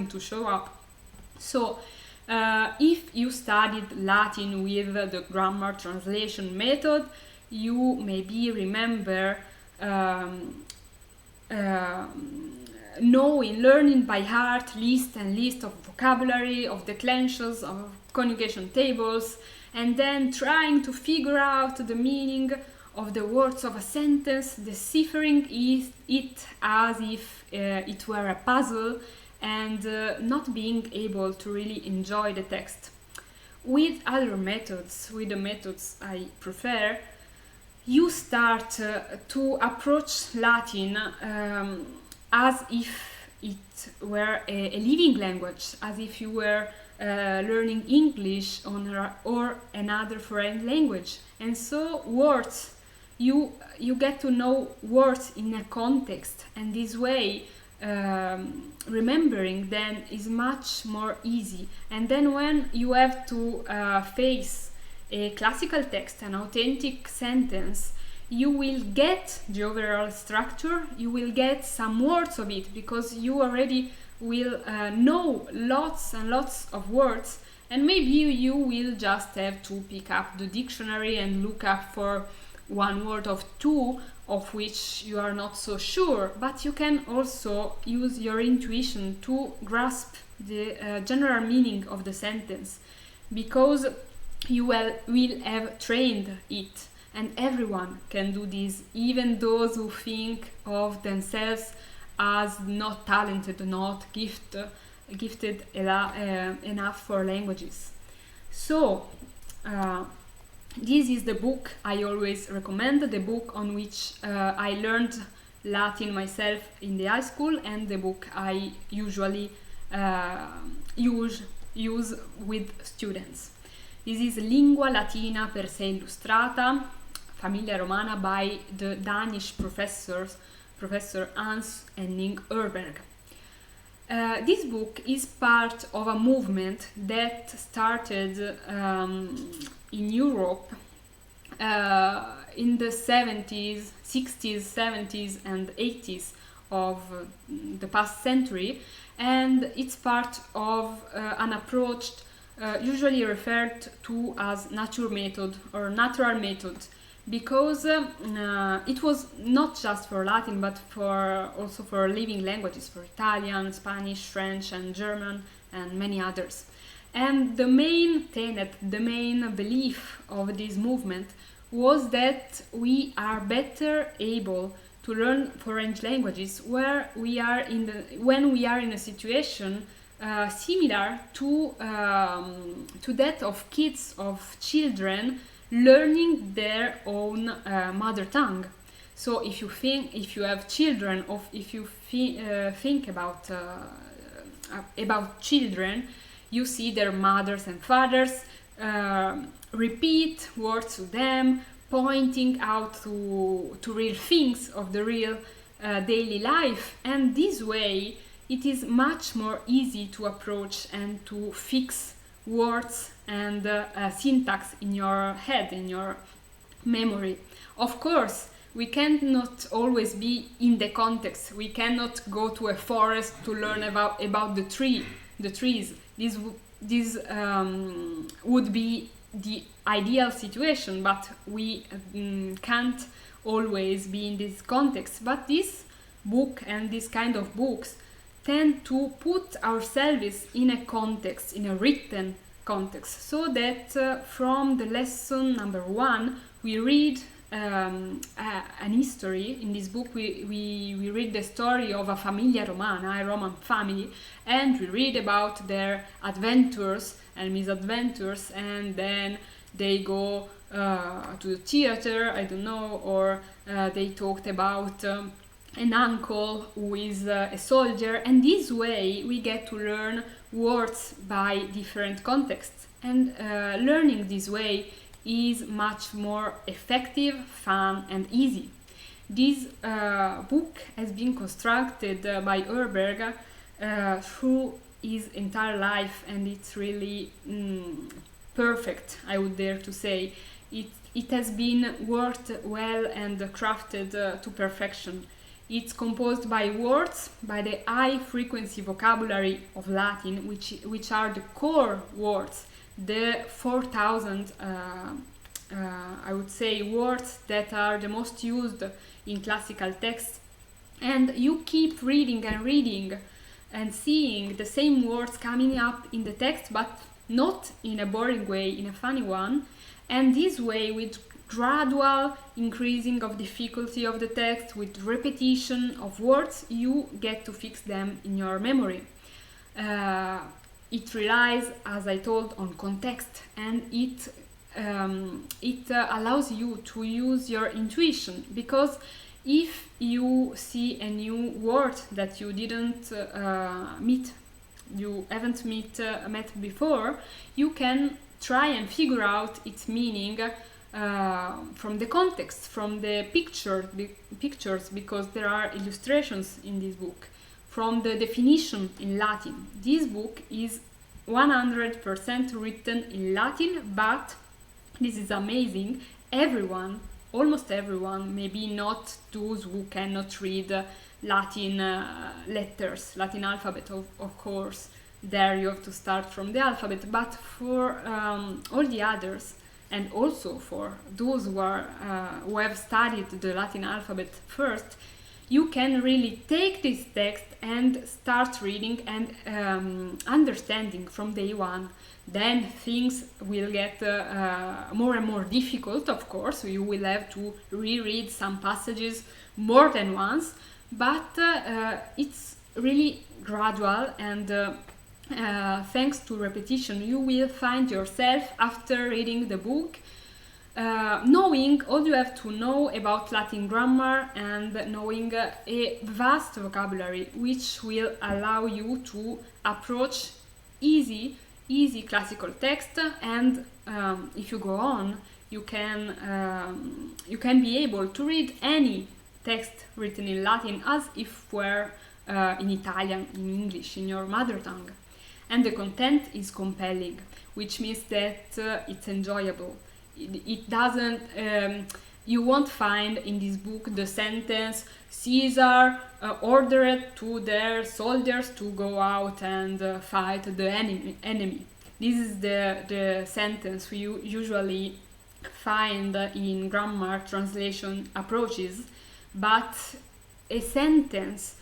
to show up. So If you studied Latin with the grammar translation method, you maybe remember learning by heart list of vocabulary, of declensions, of conjugation tables, and then trying to figure out the meaning of the words of a sentence, deciphering it as if it were a puzzle, and not being able to really enjoy the text. With other methods, with the methods I prefer, you start to approach Latin as if it were a living language, as if you were learning English or another foreign language. And so words, you get to know words in a context, and this way remembering them is much more easy. And then when you have to face a classical text, an authentic sentence, you will get the overall structure, you will get some words of it, because you already will know lots and lots of words, and maybe you will just have to pick up the dictionary and look up for one word of two of which you are not so sure, but you can also use your intuition to grasp the general meaning of the sentence, because you will have trained it. And everyone can do this, even those who think of themselves as not talented, not gifted enough for languages. So this is the book I always recommend, the book on which I learned Latin myself in the high school, and the book I usually use with students. This is Lingua Latina per se illustrata, Famiglia Romana, by the Danish Professor Hans Henning Urberg. This book is part of a movement that started in Europe in the 60s, 70s and 80s of the past century, and it's part of an approach usually referred to as nature method or natural method, because it was not just for Latin but also for living languages, for Italian, Spanish, French and German and many others. And the main tenet, the main belief of this movement was that we are better able to learn foreign languages when we are in a situation similar to that of kids, of children learning their own mother tongue. So if you have children, or if you think about children, you see their mothers and fathers repeat words to them, pointing out to real things of the real daily life, and this way it is much more easy to approach and to fix words and syntax in your head, in your memory. Of course, we cannot always be in the context. We cannot go to a forest to learn about the trees. This would be the ideal situation, but we can't always be in this context. But this book and this kind of books tend to put ourselves in a context, in a written context, so that from the lesson number 1 we read an history. In this book we read the story of a Famiglia Romana, a Roman family, and we read about their adventures and misadventures, and then they go to the theater, I don't know, or they talked about an uncle who is a soldier, and this way we get to learn words by different contexts, and learning this way is much more effective, fun and easy. This book has been constructed by Urberg through his entire life, and it's really perfect, I would dare to say. It has been worked well and crafted to perfection. It's composed by words, by the high frequency vocabulary of Latin, which are the core words, the 4,000 I would say words that are the most used in classical texts. And you keep reading and reading and seeing the same words coming up in the text, but not in a boring way, in a funny one. And this way, with gradual increasing of difficulty of the text, with repetition of words, you get to fix them in your memory. It relies, as I told, on context, and it allows you to use your intuition, because if you see a new word that you didn't haven't met before, you can try and figure out its meaning from the context, from the pictures, because there are illustrations in this book, from the definition in Latin. This book is 100% written in Latin, but this is amazing. Everyone, almost everyone, maybe not those who cannot read Latin letters, Latin alphabet, of course. There you have to start from the alphabet, but for all the others, and also for those who have studied the Latin alphabet first, you can really take this text and start reading and understanding from day one. Then things will get more and more difficult, of course. You will have to reread some passages more than once, but it's really gradual, and thanks to repetition, you will find yourself, after reading the book, knowing all you have to know about Latin grammar and knowing a vast vocabulary, which will allow you to approach easy classical text. And if you go on, you can be able to read any text written in Latin as if were in Italian, in English, in your mother tongue. And the content is compelling, which means that it's enjoyable. It doesn't, you won't find in this book the sentence, Caesar ordered to their soldiers to go out and fight the enemy. This is the sentence we usually find in grammar translation approaches, but a sentence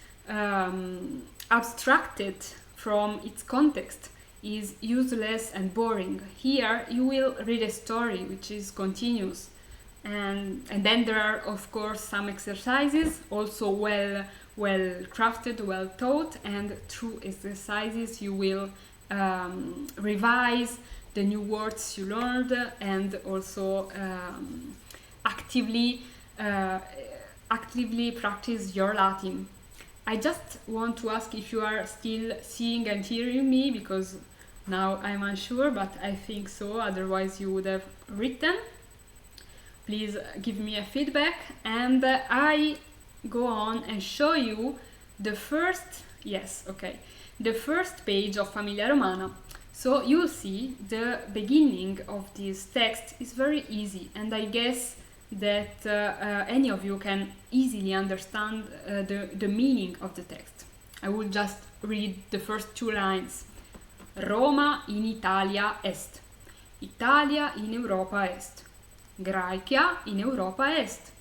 abstracted from its context is useless and boring. Here you will read a story which is continuous, and then there are of course some exercises, also well crafted, well taught, and through exercises you will revise the new words you learned, and also actively practice your Latin. I just want to ask if you are still seeing and hearing me, because now I'm unsure, but I think so, otherwise you would have written. Please give me a feedback, and I go on and show you the first page of Famiglia Romana. So you'll see the beginning of this text is very easy, and I guess that any of you can easily understand the meaning of the text. I will just read the first two lines. Roma in Italia est. Italia in Europa est. Graecia in Europa est.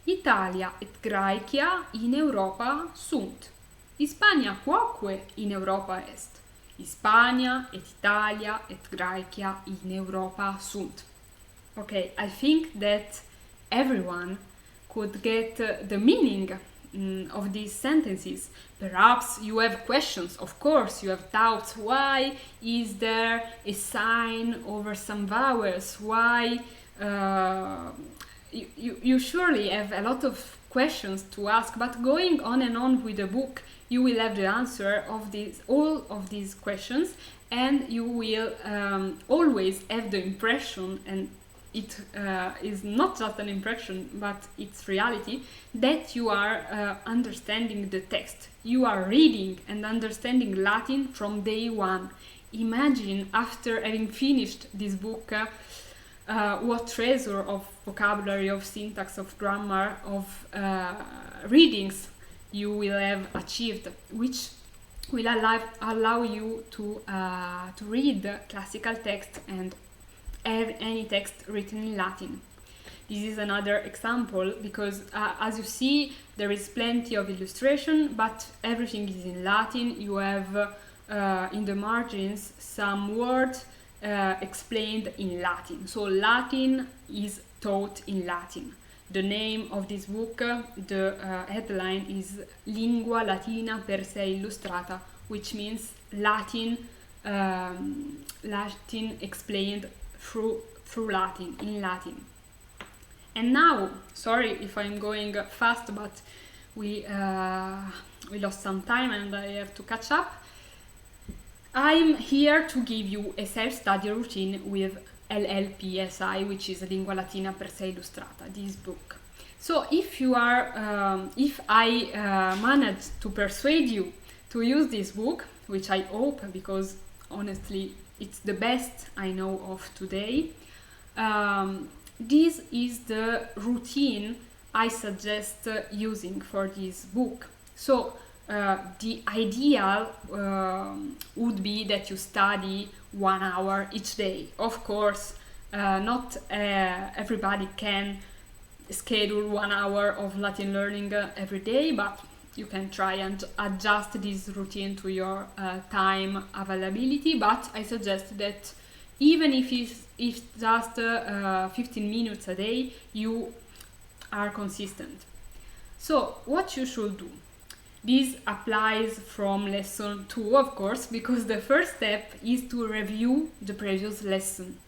Italia et Graecia in Europa sunt. Hispania quoque in Europa est. Hispania et Italia et Graecia in Europa sunt. Okay, I think that everyone could get the meaning of these sentences. Perhaps you have questions, of course, you have doubts. Why is there a sign over some vowels? Why? You surely have a lot of questions to ask, but going on and on with the book, you will have the answer of all of these questions, and you will always have the impression, and it is not just an impression, but it's reality, that you are understanding the text. You are reading and understanding Latin from day one. Imagine, after having finished this book, what treasure of vocabulary, of syntax, of grammar, of readings you will have achieved, which will allow you to read classical text and any text written in Latin. This is another example because as you see, there is plenty of illustration, but everything is in Latin. You have in the margins some words explained in Latin. So Latin is taught in Latin. The name of this book, the headline is Lingua Latina per se illustrata, which means Latin explained through Latin, in Latin. And now, sorry if I'm going fast, but we lost some time and I have to catch up. I'm here to give you a self-study routine with LLPSI, which is Lingua Latina per se illustrata, this book. So if I managed to persuade you to use this book, which I hope, because honestly it's the best I know of today, this is the routine I suggest using for this book. So the ideal would be that you study 1 hour each day. Of course, not everybody can schedule 1 hour of Latin learning every day, but you can try and adjust this routine to your time availability. But I suggest that even if it's just 15 minutes a day, you are consistent. So what you should do? This applies from lesson 2, of course, because the first step is to review the previous lesson.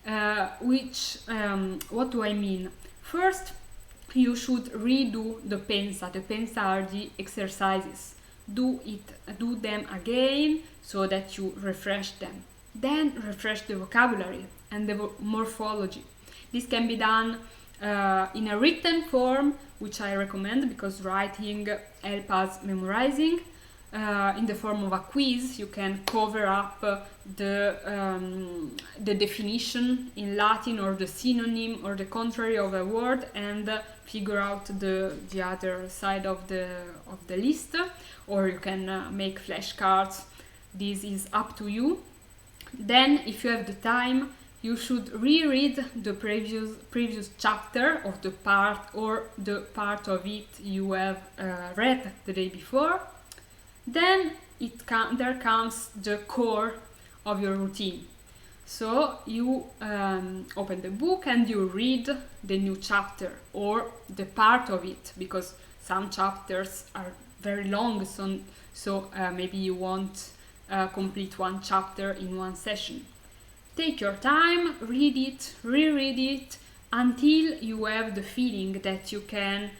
What do I mean? First, you should redo the pensa. The pensa are the exercises. Do them again so that you refresh them. Then refresh the vocabulary and the morphology. This can be done in a written form, which I recommend because writing helps us memorizing. In the form of a quiz, you can cover up the definition in Latin or the synonym or the contrary of a word and figure out the other side of the list. Or you can make flashcards. This is up to you. Then, if you have the time, you should reread the previous chapter of the part of it you have read the day before. Then there comes the core of your routine. So you open the book and you read the new chapter or the part of it, because some chapters are very long, so maybe you won't complete one chapter in one session. Take your time, read it, reread it, until you have the feeling that you can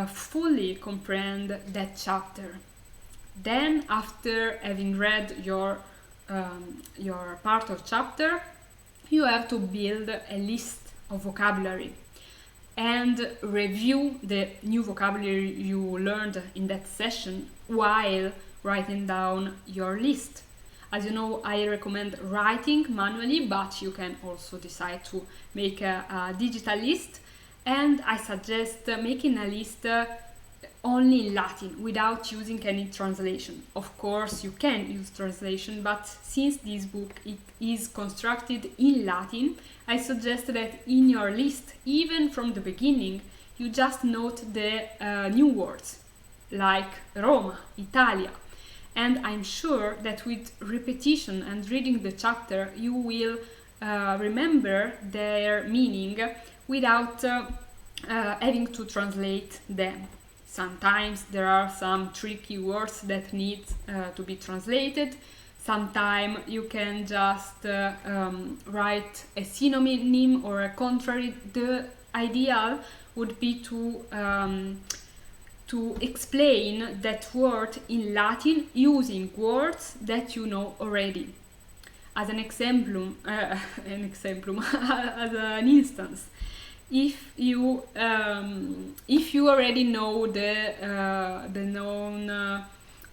fully comprehend that chapter. Then, after having read your part of chapter, you have to build a list of vocabulary and review the new vocabulary you learned in that session while writing down your list. As you know, I recommend writing manually, but you can also decide to make a digital list, and I suggest making a list only in Latin without using any translation. Of course, you can use translation, but since this book is constructed in Latin, I suggest that in your list, even from the beginning, you just note the new words, like Roma, Italia. And I'm sure that with repetition and reading the chapter, you will remember their meaning without having to translate them. Sometimes there are some tricky words that need to be translated. Sometimes you can just write a synonym or a contrary. The ideal would be to explain that word in Latin using words that you know already. As an example, as an instance, if you already know the known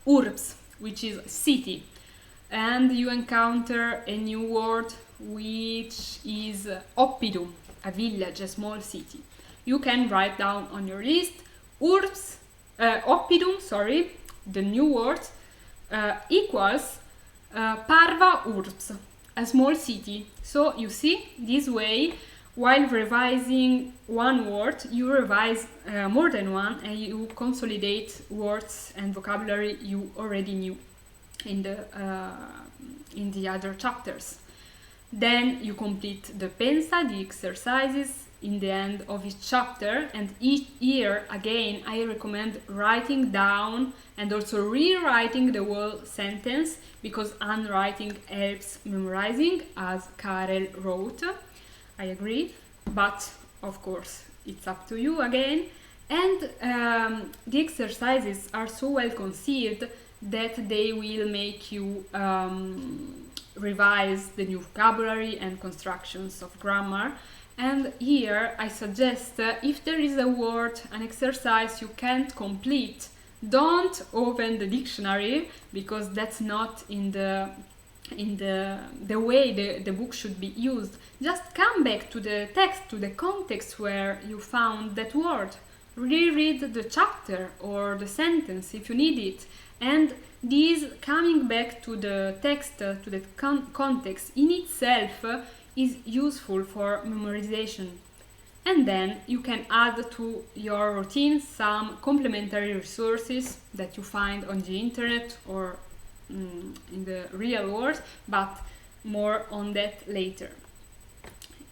urbs, which is city, and you encounter a new word which is oppidum, a village, a small city, you can write down on your list urbs oppidum, sorry, the new word, equals parva urbs, a small city. So you see, this way, while revising one word, you revise more than one, and you consolidate words and vocabulary you already knew in the other chapters. Then you complete the pensa, the exercises, in the end of each chapter, and each year again I recommend writing down and also rewriting the whole sentence, because handwriting helps memorizing, as Karel wrote. I agree, but of course it's up to you again. And the exercises are so well conceived that they will make you revise the new vocabulary and constructions of grammar. And here I suggest, if there is a word, an exercise you can't complete, don't open the dictionary, because that's not in the way the book should be used. Just come back to the text, to the context where you found that word. Reread the chapter or the sentence if you need it. And this coming back to the text, to the context in itself, is useful for memorization. And then you can add to your routine some complementary resources that you find on the internet or in the real world, but more on that later.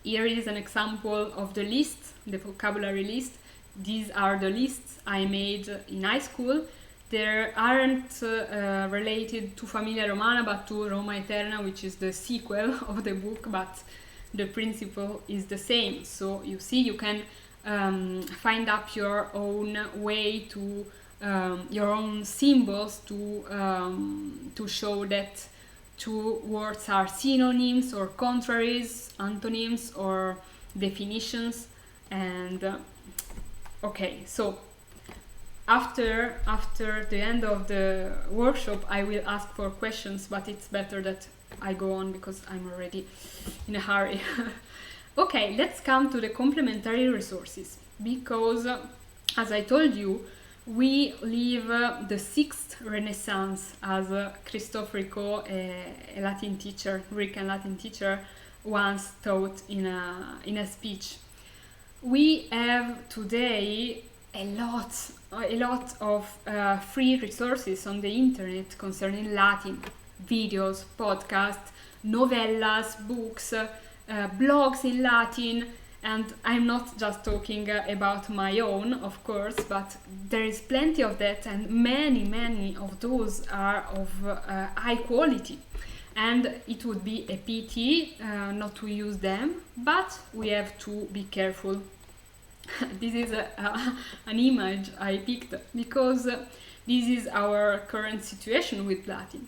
Here is an example of the list, the vocabulary list. These are the lists I made in high school. They aren't related to Famiglia Romana, but to Roma Eterna, which is the sequel of the book, but the principle is the same. So you see, you can find up your own way to your own symbols to show that two words are synonyms or contraries, antonyms or definitions. And okay, so after the end of the workshop I will ask for questions, but it's better that I go on because I'm already in a hurry. Okay, let's come to the complementary resources, because as I told you, we live the 6th Renaissance, as Christophe Ricot, a Latin teacher, Greek and Latin teacher, once taught in a speech. We have today a lot of free resources on the internet concerning Latin: videos, podcasts, novellas, books, blogs in Latin. And I'm not just talking about my own, of course, but there is plenty of that, and many of those are of high quality. And it would be a pity not to use them, but we have to be careful. This is an image I picked because this is our current situation with Latin.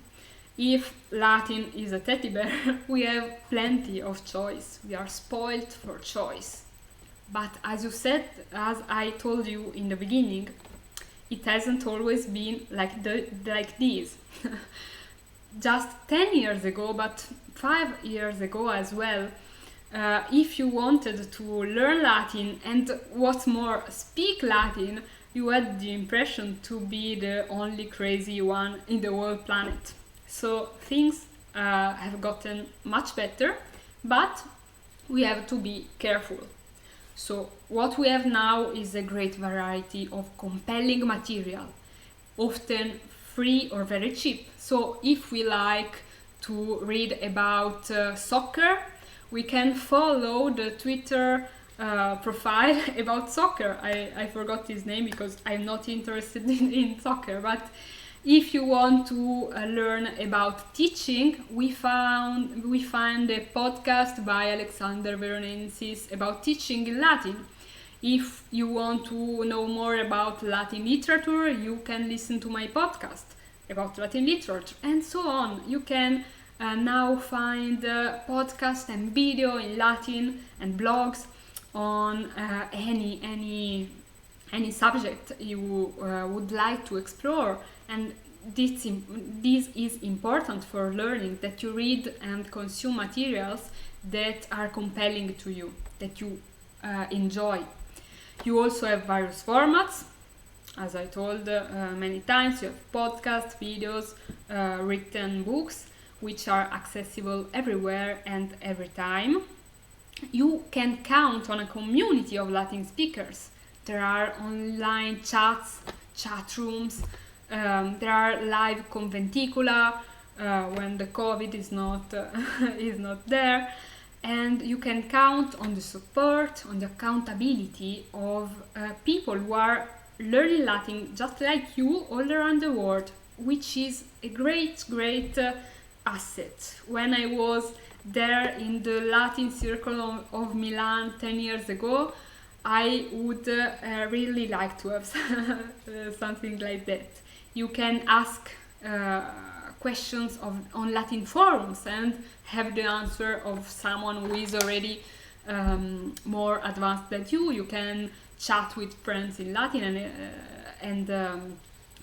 If Latin is a teddy bear, we have plenty of choice. We are spoiled for choice. But as I told you in the beginning, it hasn't always been like this. Just 10 years ago, but 5 years ago as well, if you wanted to learn Latin and what's more, speak Latin, you had the impression to be the only crazy one in the whole planet. So things have gotten much better, but we have to be careful. So what we have now is a great variety of compelling material, often free or very cheap. So if we like to read about soccer, we can follow the Twitter profile about soccer. I forgot his name because I'm not interested in soccer, but if you want to learn about teaching, we find a podcast by Alexander Veronensis about teaching in Latin. If you want to know more about Latin literature, you can listen to my podcast about Latin literature, and so on. You can now find podcast and video in Latin and blogs on any subject you would like to explore. And this is important for learning, that you read and consume materials that are compelling to you, that you enjoy. You also have various formats. as I told many times, you have podcasts, videos, written books, which are accessible everywhere and every time. You can count on a community of Latin speakers. There are online chats, chat rooms, there are live conventicula when the COVID is not is not there, and you can count on the support, on the accountability of people who are learning Latin just like you all around the world, which is a great asset. When I was there in the Latin circle of Milan 10 years ago, I would really like to have something like that. You can ask questions on Latin forums and have the answer of someone who is already more advanced than you. You can chat with friends in Latin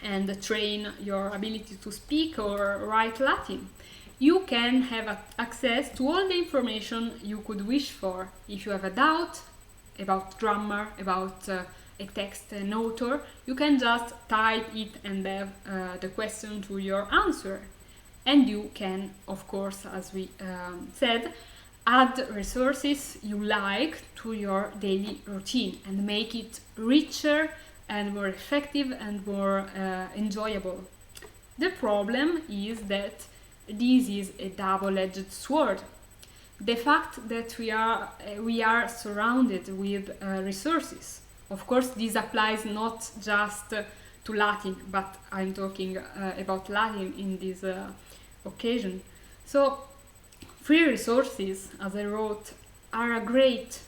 and train your ability to speak or write Latin. You can have access to all the information you could wish for. If you have a doubt about grammar, about a text, an author, you can just type it and have the question to your answer. And you can, of course, as we said, add resources you like to your daily routine and make it richer and more effective and more enjoyable. The problem is that this is a double-edged sword. The fact that we are surrounded with resources. Of course, this applies not just to Latin, but I'm talking about Latin in this occasion. So, free resources, as I wrote, are a great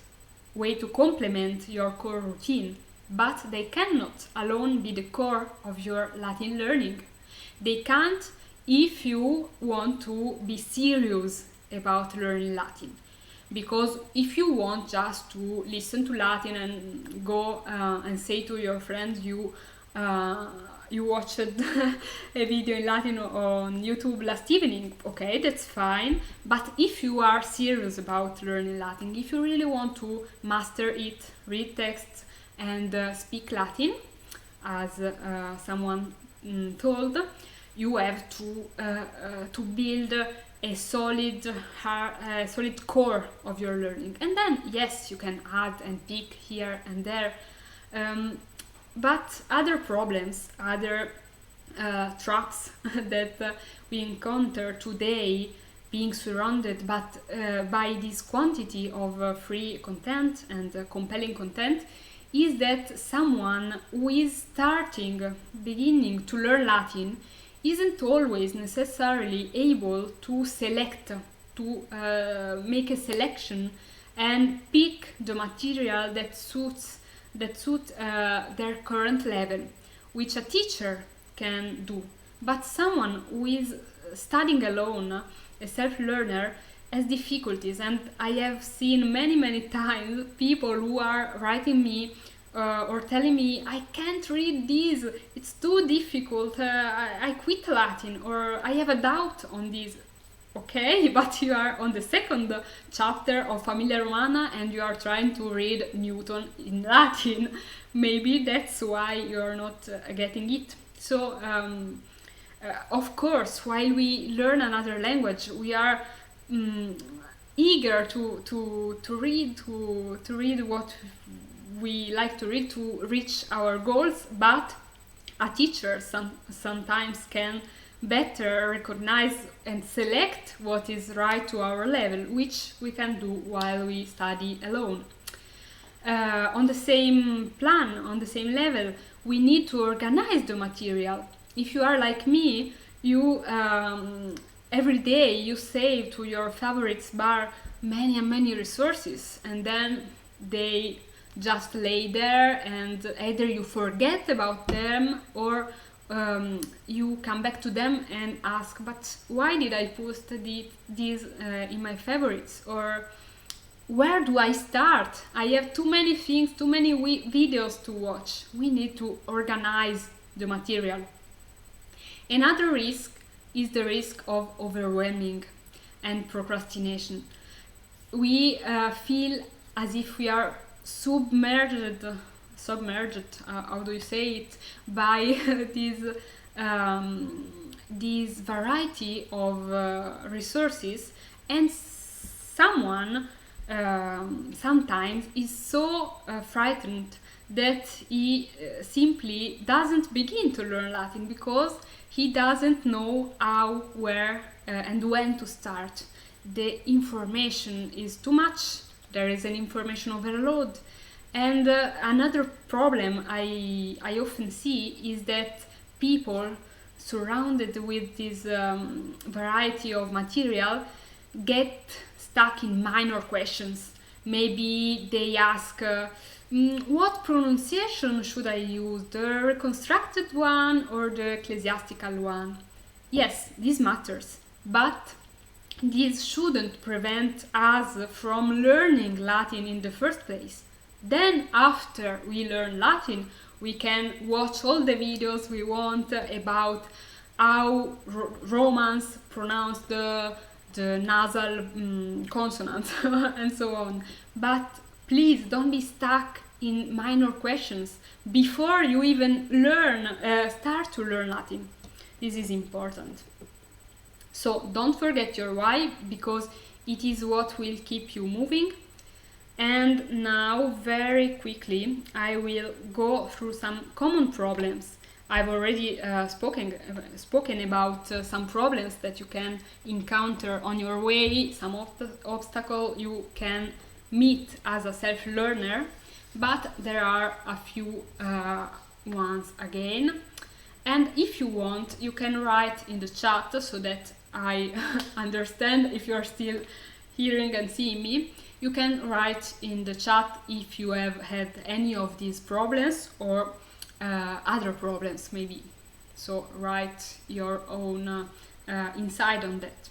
way to complement your core routine, but they cannot alone be the core of your Latin learning. They can't if you want to be serious about learning Latin. Because if you want just to listen to Latin and go and say to your friends you watched a video in Latin on YouTube last evening, okay, that's fine. But if you are serious about learning Latin, if you really want to master it, read texts and speak Latin, as someone told, you have to build a solid core of your learning, and then yes, you can add and pick here and there, but other problems, other traps that we encounter today, being surrounded by this quantity of free content and compelling content, is that someone who is beginning to learn Latin isn't always necessarily able to select, to make a selection and pick the material that suits their current level, which a teacher can do. But someone who is studying alone, a self-learner, has difficulties, and I have seen many times people who are writing me or telling me, I can't read this, it's too difficult, I quit Latin, or I have a doubt on this. Okay, but you are on the second chapter of Famiglia Romana and you are trying to read Newton in Latin. Maybe that's why you are not getting it. So, of course, while we learn another language, we are eager to read what we like to read to reach our goals, but a teacher sometimes can better recognize and select what is right to our level, which we can do while we study alone. On the same plan, on the same level, we need to organize the material. If you are like me, you every day you save to your favorites bar many resources, and then they just lay there, and either you forget about them or you come back to them and ask, but why did I post these in my favorites? Or where do I start? I have too many things, too many videos to watch. We need to organize the material. Another risk is the risk of overwhelming and procrastination. We feel as if we are submerged submerged, how do you say it, by this variety of resources, and someone sometimes is so frightened that he simply doesn't begin to learn Latin because he doesn't know how, where, and when to start. The information is too much, there is an information overload. And another problem I often see is that people surrounded with this variety of material get stuck in minor questions. Maybe they ask, what pronunciation should I use, the reconstructed one or the ecclesiastical one? Yes, this matters, but this shouldn't prevent us from learning Latin in the first place. Then, after we learn Latin, we can watch all the videos we want about how Romans pronounce the nasal consonants and so on. But please don't be stuck in minor questions before you even start to learn Latin. This is important. So don't forget your why, because it is what will keep you moving. And now, very quickly, I will go through some common problems. I've already spoken about some problems that you can encounter on your way, some obstacle you can meet as a self-learner, but there are a few ones again. And if you want, you can write in the chat so that I understand if you're still hearing and seeing me. You can write in the chat if you have had any of these problems or other problems maybe. So write your own insight on that.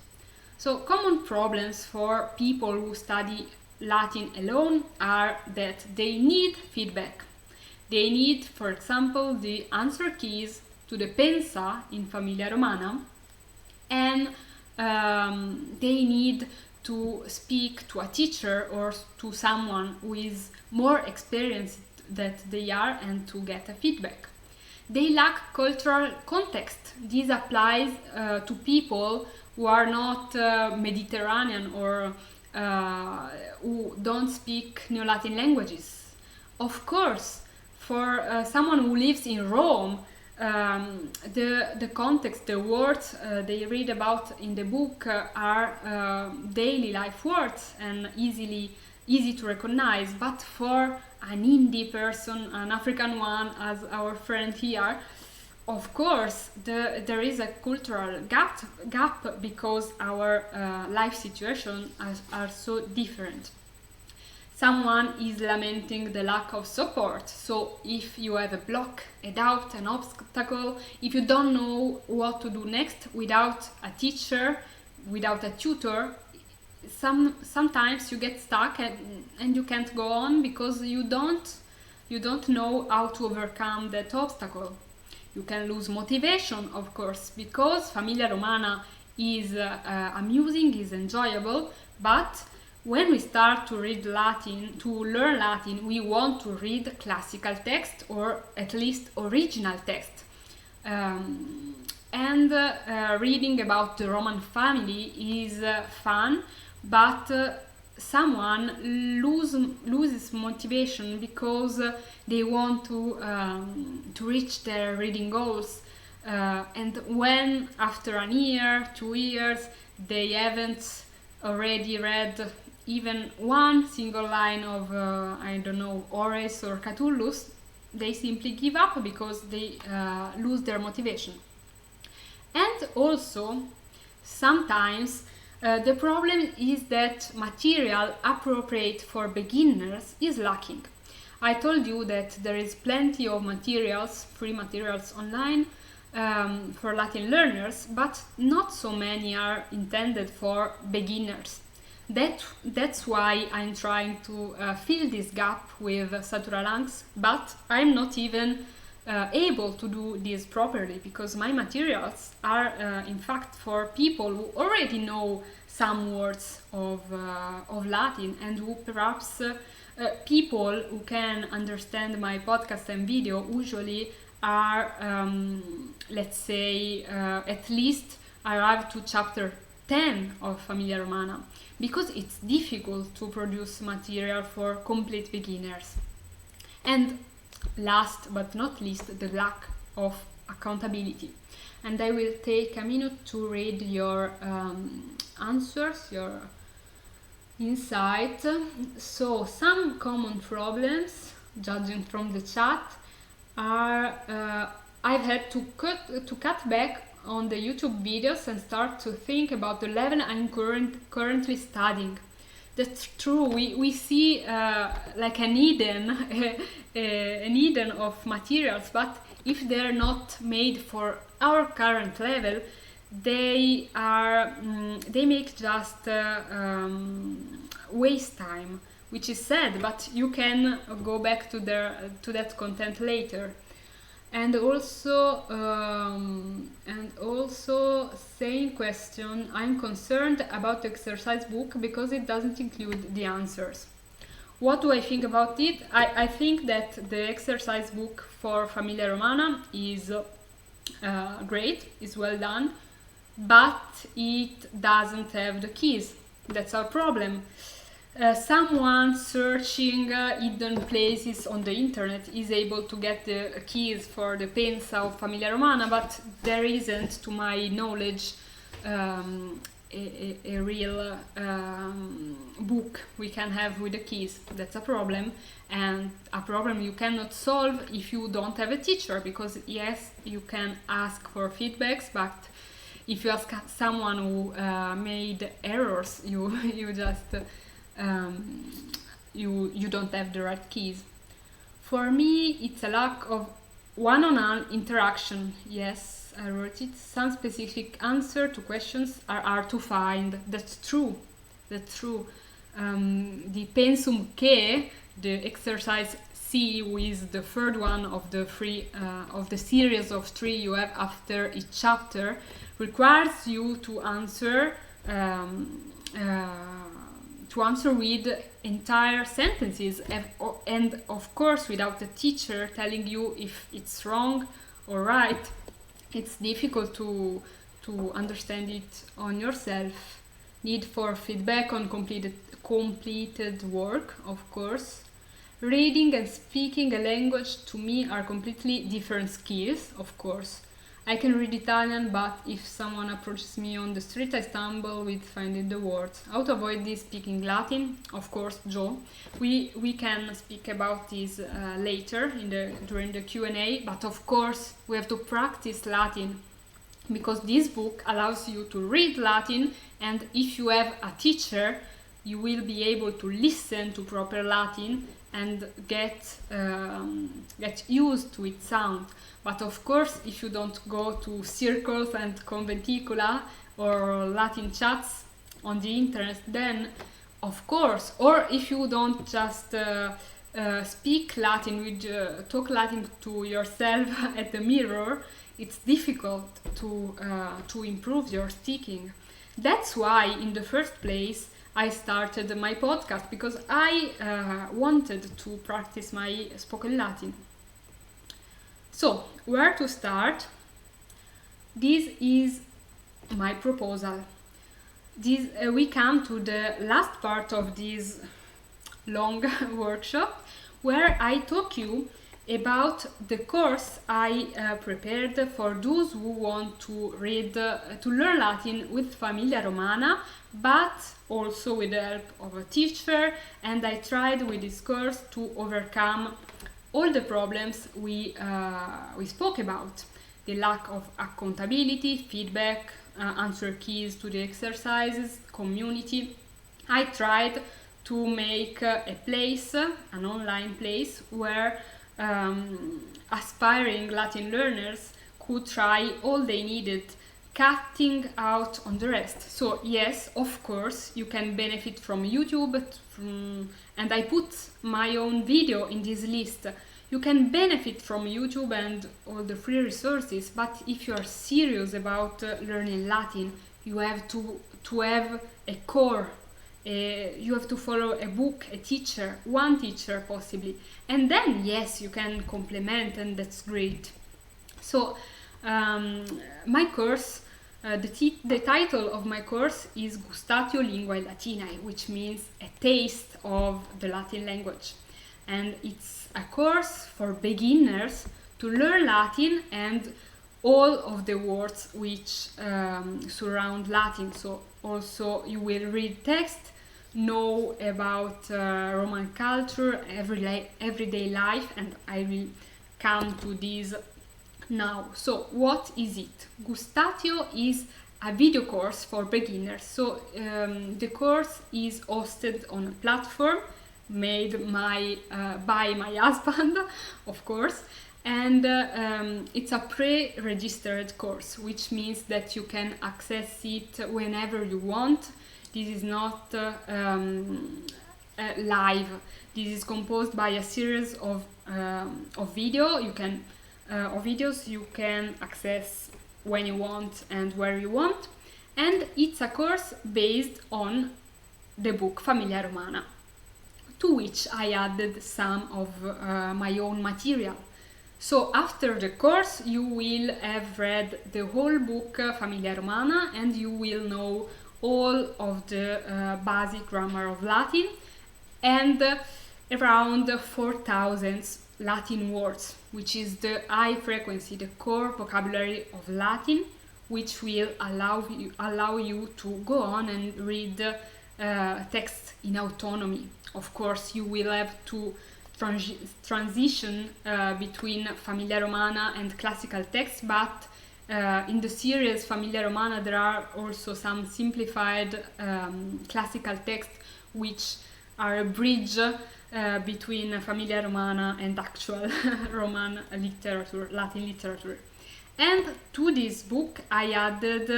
So common problems for people who study Latin alone are that they need feedback. They need, for example, the answer keys to the pensa in Famiglia Romana, and they need to speak to a teacher or to someone who is more experienced than they are and to get a feedback. They lack cultural context. This applies to people who are not Mediterranean or who don't speak Neo-Latin languages. Of course, for someone who lives in Rome, the context, the words they read about in the book are daily life words and easy to recognize. But for an indie person, an African one, as our friend here, of course, there is a cultural gap because our life situations are so different. Someone is lamenting the lack of support. So if you have a block, a doubt, an obstacle, if you don't know what to do next without a teacher, without a tutor, sometimes you get stuck and you can't go on because you don't know how to overcome that obstacle. You can lose motivation, of course, because Famiglia Romana is amusing, is enjoyable, but when we start to read Latin, to learn Latin, we want to read classical text or at least original text. Reading about the Roman family is fun, but someone loses motivation because they want to reach their reading goals. And when after a year, 2 years, they haven't already read even one single line of, Horace or Catullus, they simply give up because they lose their motivation. And also, sometimes the problem is that material appropriate for beginners is lacking. I told you that there is plenty of materials, free materials online for Latin learners, but not so many are intended for beginners. That's why I'm trying to fill this gap with Satura Lanx, but I'm not even able to do this properly because my materials are in fact for people who already know some words of Latin and who perhaps People who can understand my podcast and video usually are, let's say, at least arrive to chapter 10 of Famiglia Romana, because it's difficult to produce material for complete beginners. And last but not least, the lack of accountability. And I will take a minute to read your answers, your insight. So some common problems, judging from the chat, are I've had to cut back on the YouTube videos and start to think about the level I'm currently studying. That's true. We see like an Eden, an Eden of materials, but if they're not made for our current level, they make just waste time, which is sad. But you can go back to that content later. And also same question, I'm concerned about the exercise book because it doesn't include the answers. What do I think about it? I think that the exercise book for Famiglia Romana is great, is well done, but it doesn't have the keys. That's our problem. Someone searching hidden places on the internet is able to get the keys for the pensa of Famiglia Romana, but there isn't, to my knowledge, a real book we can have with the keys. That's a problem, and a problem you cannot solve if you don't have a teacher, because yes, you can ask for feedbacks, but if you ask someone who made errors, you just you don't have the right keys. For me, it's a lack of one-on-one interaction. Yes, I wrote it. Some specific answer to questions are hard to find. That's true. The pensum che, the exercise C, with the third one of the series of 3 you have after each chapter, requires you to answer with entire sentences, and of course without a teacher telling you if it's wrong or right. It's difficult to understand it on yourself. Need for feedback on completed work, of course. Reading and speaking a language to me are completely different skills, of course. I can read Italian, but if someone approaches me on the street, I stumble with finding the words. How to avoid this? Speaking Latin? Of course, Joe. We can speak about this later during the Q&A, but of course we have to practice Latin, because this book allows you to read Latin, and if you have a teacher, you will be able to listen to proper Latin and get used to its sound. But of course, if you don't go to circles and conventicula or Latin chats on the internet, then of course, or if you don't just speak Latin, talk Latin to yourself at the mirror, it's difficult to improve your speaking. That's why, in the first place, I started my podcast, because I wanted to practice my spoken Latin. So, where to start? This is my proposal. We come to the last part of this long workshop, where I talk you about the course I prepared for those who want to learn Latin with Famiglia Romana, but also with the help of a teacher. And I tried with this course to overcome all the problems we spoke about: the lack of accountability, feedback, answer keys to the exercises, community. I tried to make a place, an online place, where aspiring Latin learners could try all they needed, cutting out on the rest. So yes, of course, you can benefit from YouTube, and I put my own video in this list. You can benefit from YouTube and all the free resources, but if you are serious about learning Latin, you have to have a core You have to follow a book, a teacher, one teacher possibly, and then yes, you can complement, and that's great. So my course, the title of my course is Gustatio Linguae Latinae, which means a taste of the Latin language, and it's a course for beginners to learn Latin and all of the words which surround Latin. So also you will read text, know about Roman culture, everyday life, and I will come to this now. So what is it? Gustatio is a video course for beginners. So the course is hosted on a platform made by my husband, of course, and it's a pre-registered course, which means that you can access it whenever you want. This is not live. This is composed by a series of videos you can access when you want and where you want, and it's a course based on the book Famiglia Romana, to which I added some of my own material. So after the course you will have read the whole book Famiglia Romana, and you will know all of the basic grammar of Latin and around 4,000 Latin words, which is the high frequency, the core vocabulary of Latin, which will allow you to go on and read text in autonomy. Of course, you will have to transition between Famiglia Romana and classical text, but in the series Famiglia Romana there are also some simplified classical texts which are a bridge between Famiglia Romana and actual Roman literature, Latin literature. And to this book I added,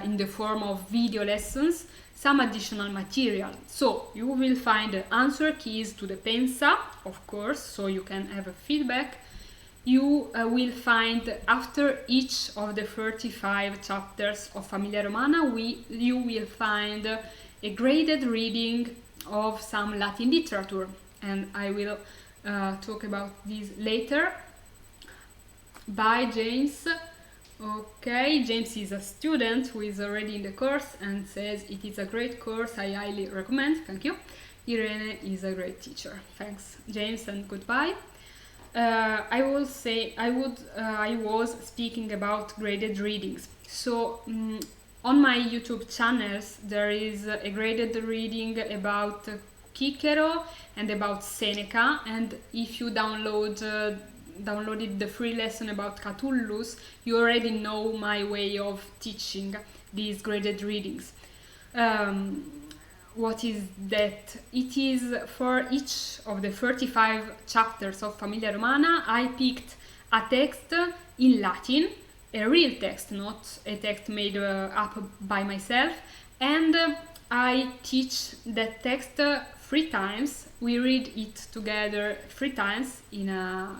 in the form of video lessons, some additional material. So you will find the answer keys to the Pensa, of course, so you can have a feedback. You will find, after each of the 35 chapters of Famiglia Romana, you will find a graded reading of some Latin literature, and I will talk about this later. By James. Okay, James is a student who is already in the course and says it is a great course, I highly recommend. Thank you. Irene is a great teacher. Thanks, James, and goodbye. I was speaking about graded readings. So on my YouTube channels there is a graded reading about Cicero and about Seneca, and if you downloaded the free lesson about Catullus, you already know my way of teaching these graded readings. What is that? It is for each of the 35 chapters of Famiglia Romana, I picked a text in Latin, a real text, not a text made up by myself, and I teach that text 3 times. We read it together 3 times in a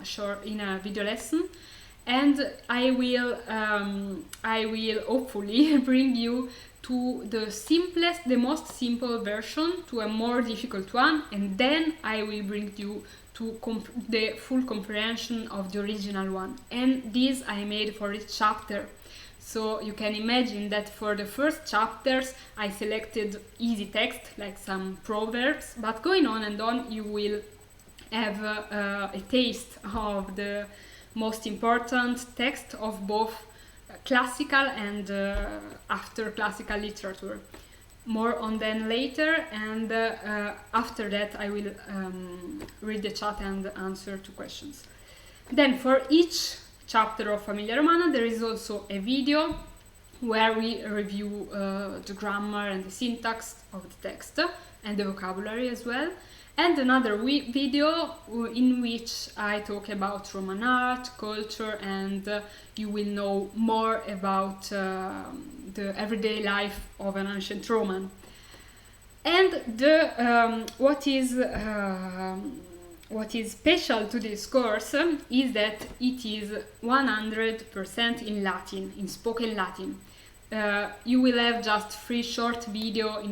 video lesson, and I will hopefully bring you to the most simple version to a more difficult one, and then I will bring you to the full comprehension of the original one. And this I made for each chapter. So you can imagine that for the first chapters I selected easy text, like some proverbs, but going on and on you will have a taste of the most important text of both classical and after classical literature. More on them later, and after that I will read the chat and answer to questions. Then for each chapter of Famiglia Romana there is also a video where we review the grammar and the syntax of the text and the vocabulary as well, and another video in which I talk about Roman art, culture, and you will know more about the everyday life of an ancient Roman. And what is special to this course is that it is 100% in Latin, in spoken Latin. you will have just 3 short video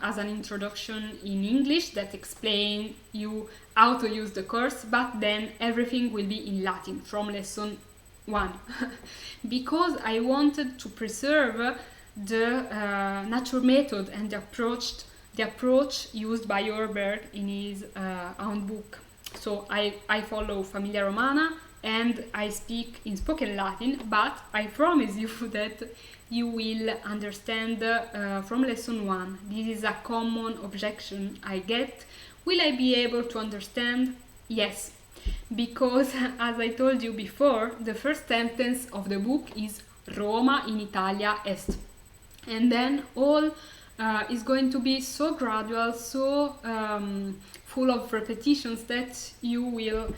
as an introduction in English that explain you how to use the course, but then everything will be in Latin from lesson 1 because I wanted to preserve the natural method and the approach used by Orberg in his own book. So I follow Famiglia Romana and I speak in spoken Latin, but I promise you that you will understand from lesson 1. This is a common objection I get. Will I be able to understand? Yes, because as I told you before, the first sentence of the book is Roma in Italia est. And then all is going to be so gradual, so full of repetitions that you will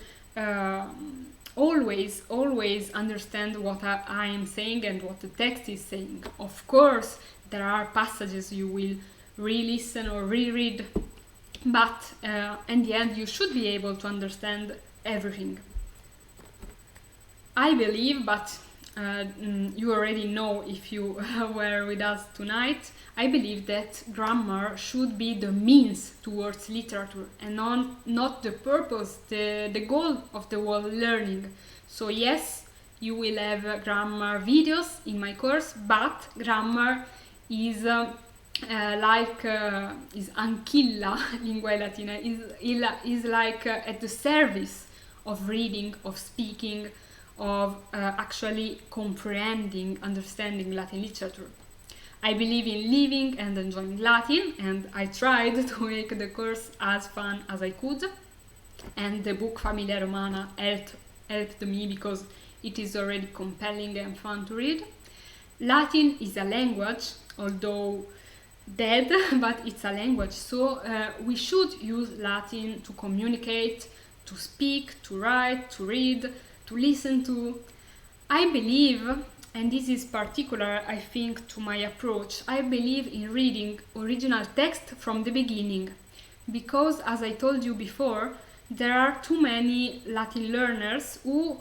always understand what I am saying and what the text is saying. Of course, there are passages you will re-listen or reread, but in the end you should be able to understand everything. I believe, but you already know if you were with us tonight, I believe that grammar should be the means towards literature and not the purpose, the goal of the whole learning. So yes, you will have grammar videos in my course, but grammar is is ancilla linguae latina, is like at the service of reading, of speaking, of actually comprehending, understanding Latin literature. I believe in living and enjoying Latin, and I tried to make the course as fun as I could, and the book Famiglia Romana helped me because it is already compelling and fun to read. Latin is a language, although dead, but it's a language, so we should use Latin to communicate, to speak, to write, to read, to listen to. I believe, and this is particular, I think, to my approach, I believe in reading original text from the beginning, because as I told you before, there are too many Latin learners who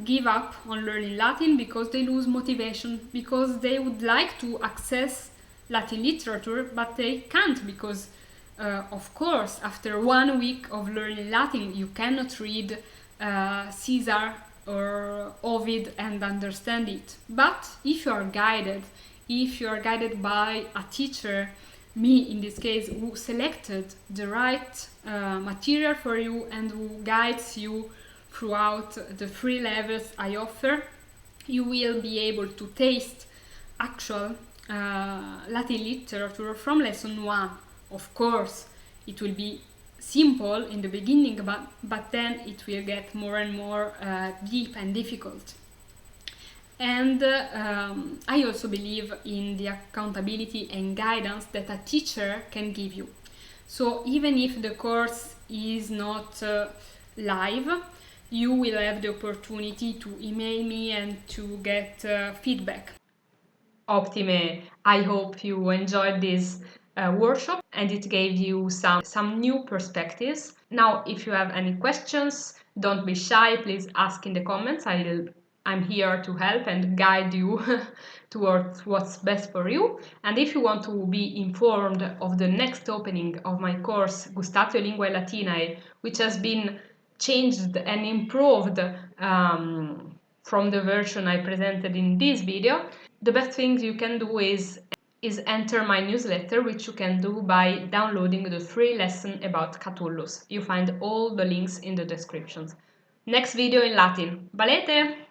give up on learning Latin because they lose motivation, because they would like to access Latin literature, but they can't because, of course, after 1 week of learning Latin, you cannot read Caesar or Ovid and understand it. But if you are guided by a teacher, me in this case, who selected the right material for you and who guides you throughout the 3 levels I offer, you will be able to taste actual Latin literature from lesson 1. Of course, it will be simple in the beginning, but then it will get more and more deep and difficult. And I also believe in the accountability and guidance that a teacher can give you. So even if the course is not live, you will have the opportunity to email me and to get feedback. Optime, I hope you enjoyed this workshop and it gave you some new perspectives. Now, if you have any questions, don't be shy, please ask in the comments. I'm here to help and guide you towards what's best for you. And if you want to be informed of the next opening of my course, Gustatio Linguae Latinae, which has been changed and improved from the version I presented in this video, the best thing you can do is enter my newsletter, which you can do by downloading the free lesson about Catullus. You find all the links in the descriptions. Next video in Latin. Valete!